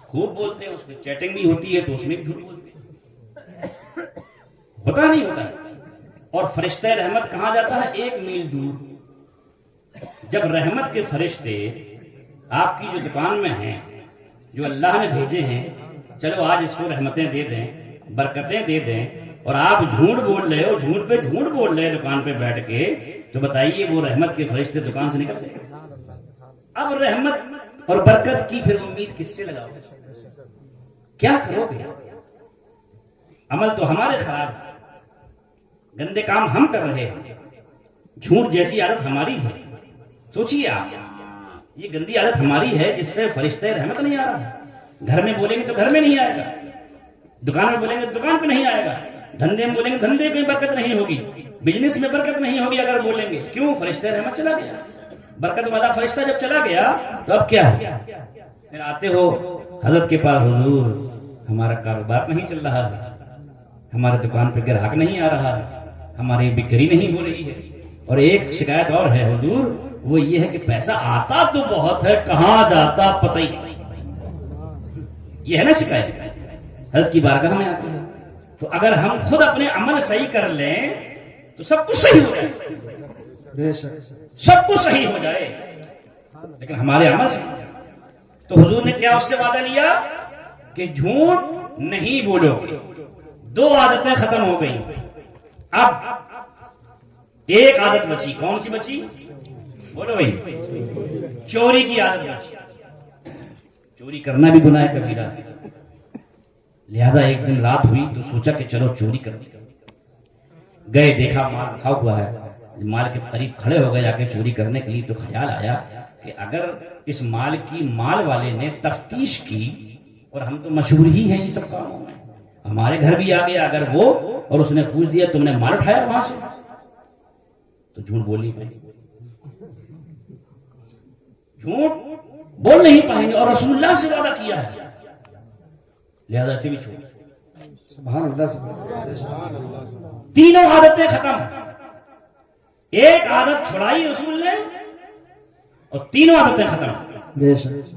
خوب بولتے ہیں، اس میں چیٹنگ بھی ہوتی ہے تو اس میں بھی جھوٹ بولتے ہیں، ہوتا نہیں ہوتا ہے۔ اور فرشتہ رحمت کہاں جاتا ہے؟ 1 میل دور۔ جب رحمت کے فرشتے آپ کی جو دکان میں ہیں، جو اللہ نے بھیجے ہیں، چلو آج اس کو رحمتیں دے دیں، برکتیں دے دیں، اور آپ جھوٹ بول رہے ہو، جھوٹ پہ جھوٹ بول رہے ہیں دکان پہ بیٹھ کے، تو بتائیے وہ رحمت کے فرشتے دکان سے نکل گئے۔ اب رحمت اور برکت کی پھر امید کس سے لگاؤ؟ کیا کرو گے؟ عمل تو ہمارے خراب ہے، گندے کام ہم کر رہے ہیں، جھوٹ جیسی عادت ہماری ہے۔ سوچیے آپ، یہ گندی عادت ہماری ہے جس سے فرشتہ رحمت نہیں آ رہا۔ گھر میں بولیں گے تو گھر میں نہیں آئے گا، دکان میں بولیں گے تو دکان پہ نہیں آئے گا، دھندے میں بولیں گے دھندے میں برکت نہیں ہوگی، بزنس میں برکت نہیں ہوگی اگر بولیں گے۔ کیوں؟ فرشتہ رحمت چلا گیا۔ برکت والا فرشتہ جب چلا گیا تو اب کیا ہے؟ پھر آتے ہو حضرت کے پاس، حضور ہمارا کاروبار نہیں چل رہا ہے، ہمارے دکان پہ گراہک نہیں آ رہا ہے، ہماری بکری نہیں ہو رہی ہے، اور ایک شکایت اور ہے حضور، وہ یہ ہے کہ پیسہ آتا تو بہت ہے، کہاں جاتا پتہ ہی نہیں۔ یہ ہے نا شکایت، حضرت کی بارگاہ میں آتی ہے۔ تو اگر ہم خود اپنے عمل صحیح کر لیں تو سب کچھ صحیح ہو جائے، بے شک سب کچھ صحیح ہو جائے، لیکن ہمارے عمل صحیح۔ تو حضور نے کیا اس سے وعدہ لیا کہ جھوٹ نہیں بولو گے۔ 2 عادتیں ختم ہو گئی، اب ایک عادت بچی۔ کون سی بچی؟ بولو بھائی، چوری کی عادت بچی۔ چوری کرنا بھی گناہ کبیرہ ہے، لہذا ایک دن رات ہوئی تو سوچا کہ چلو چوری کر دی۔ گئے، دیکھا مال رکھا ہوا ہے، مال کے قریب کھڑے ہو گئے جا کے چوری کرنے کے لیے، تو خیال آیا کہ اگر اس مال کی مال والے نے تفتیش کی، اور ہم تو مشہور ہی ہیں یہ سب کاموں میں، ہمارے گھر بھی آ گیا اگر وہ، اور اس نے پوچھ دیا تم نے مال اٹھایا وہاں سے، تو جھوٹ بول نہیں پائیں گے، جھوٹ بول نہیں پائیں گے، اور رسول اللہ سے وعدہ کیا ہے، لہذا اسے بھی چھوڑ۔ سبحان اللہ سبحان اللہ 3 عادتیں ختم، ایک عادت چھڑائی رسول نے، اور 3 عادتیں ختم۔ بے شک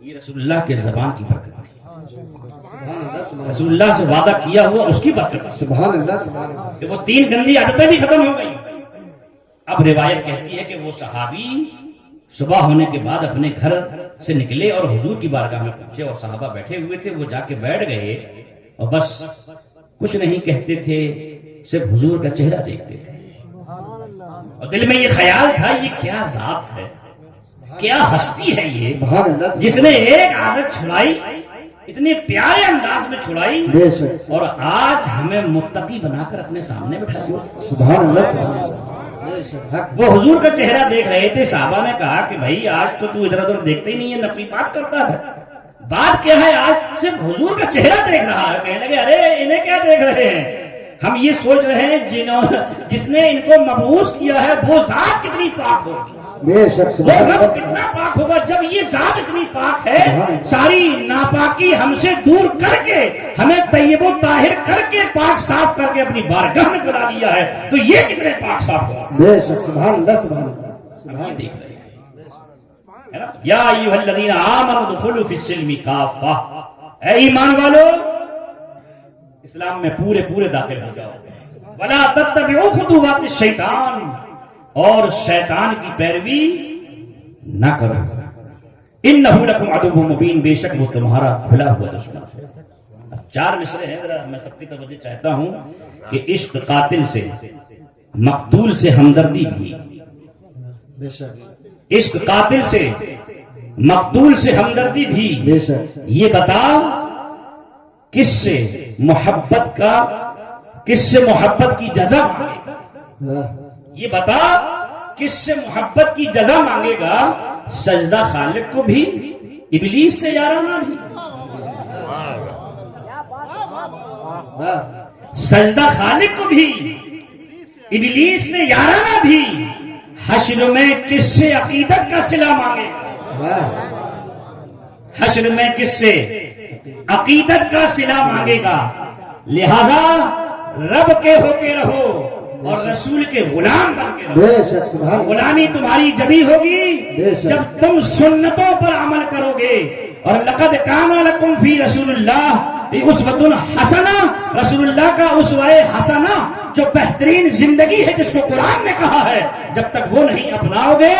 یہ رسول اللہ کے زبان کی برکت ہے، سبحان اللہ سبحان رسول اللہ سے وعدہ کیا ہوا اس کی برکت ہے سبحان اللہ سبحان اللہ کہ وہ 3 گندی عادتیں بھی ختم ہو گئی۔ اب روایت کہتی ہے کہ وہ صحابی صبح ہونے کے بعد اپنے گھر سے نکلے اور حضور کی بارگاہ میں پہنچے، اور صحابہ بیٹھے ہوئے تھے، وہ جا کے بیٹھ گئے اور بس کچھ نہیں کہتے تھے، صرف حضور کا چہرہ دیکھتے تھے، اور دل میں یہ خیال تھا یہ کیا ذات ہے، کیا ہستی ہے یہ، سبحان اللہ جس نے ایک عادت چھڑائی، اتنے پیارے انداز میں چھڑائی، بے شک اور آج ہمیں متقی بنا کر اپنے سامنے بٹھایا۔ سبحان اللہ سبحان اللہ بے شک حق وہ حضور کا چہرہ دیکھ رہے تھے، صحابہ نے کہا کہ بھائی آج تو ادھر ادھر دیکھتے ہی نہیں ہے، نقلی بات کرتا ہے، بات کیا ہے؟ آج صرف حضور کا چہرہ دیکھ رہا ہے۔ کہنے لگے ارے انہیں کیا دیکھ رہے ہیں، ہم یہ سوچ رہے ہیں جس نے ان کو مبعوث کیا ہے وہ ذات کتنی پاک ہوگی، بے شک وہ سبحان رب اللہ کتنا پاک ہوگا۔ جب یہ ذات اتنی پاک ہے، ساری ناپاکی ہم سے دور کر کے، ہمیں طیب و طاہر کر کے، پاک صاف کر کے اپنی بارگاہ میں بلا لیا ہے، تو یہ کتنے پاک صاف ہوگا۔ بے شک سبحان اللہ سبحان اللہ ہم یہ دیکھ رہے ہیں، ہے نا؟ یا ایھا الذین آمنوا ادخلوا فی السلم کافہ، اے ایمان والو اسلام میں پورے داخل ہو جاؤ، ولا تتبعوا خطوات الشیطان، اور شیطان کی پیروی نہ کرو، انہ لکم عدو مبین، بے شک وہ تمہارا کھلا ہوا دشمن ہے۔ 4 مصرے ہیں، ذرا میں سب کی توجہ چاہتا ہوں کہ عشق قاتل سے، مقتول سے ہمدردی بھی، بے شک عشق قاتل سے مقتول سے ہمدردی بھی. بے شک. یہ بتا کس سے محبت کی جزا مانگے گا؟ ہاں. یہ بتا کس سے محبت کی جزا مانگے گا؟ سجدہ خالق کو بھی، ابلیس سے یارانہ بھی. ہاں. سجدہ خالق کو بھی، ابلیس سے یارانہ بھی. حشر میں کس سے عقیدت کا صلہ مانگے گا؟ ہاں. حشر میں کس سے عقیدت کا صلہ مانگے گا؟ لہذا رب کے ہو کے رہو اور رسول کے غلام بن کے رہو. بے شک. سبحان اللہ. غلامی تمہاری جبھی ہوگی بے شک. جب تم سنتوں پر عمل کرو گے. اور لقد کان لکم فی رسول اللہ اسوۃ حسنہ، رسول اللہ کا اسوہ حسنہ جو بہترین زندگی ہے جس کو قرآن نے کہا ہے، جب تک وہ نہیں اپناؤ گے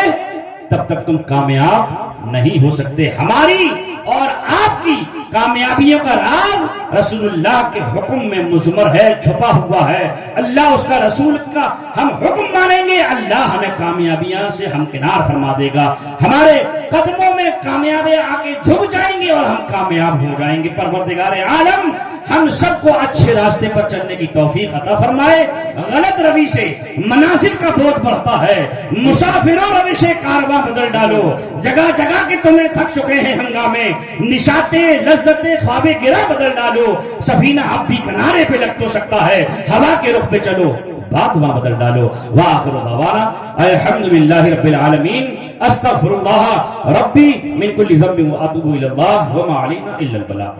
تب تک تم کامیاب نہیں ہو سکتے. ہماری اور آپ کی کامیابیوں کا راز رسول اللہ کے حکم میں مضمر ہے، چھپا ہوا ہے. اللہ اس کا رسول کا ہم حکم مانیں گے، اللہ ہمیں کامیابیاں سے ہمکنار فرما دے گا. ہمارے قدموں میں کامیابیاں آ کے جھک جائیں گے اور ہم کامیاب ہو جائیں گے. پروردگار عالم ہم سب کو اچھے راستے پر چلنے کی توفیق عطا فرمائے. غلط روی سے منازل کا بوجھ بڑھتا ہے. مسافروں روی سے کارواں بدل ڈالو. جگہ جگہ کے تمہیں تھک چکے ہیں ہنگامے. نشاطیں لذتیں خواب گرا بدل ڈالو. سفینہ اب بھی کنارے پہ لگ تو سکتا ہے، ہوا کے رخ پہ چلو، بات وہاں بدل ڈالو. وآخر دعوانا الحمدللہ رب العالمین. استغفر اللہ ربی من کل ذنب واتوب الی اللہ وما علینا الا البلاغ.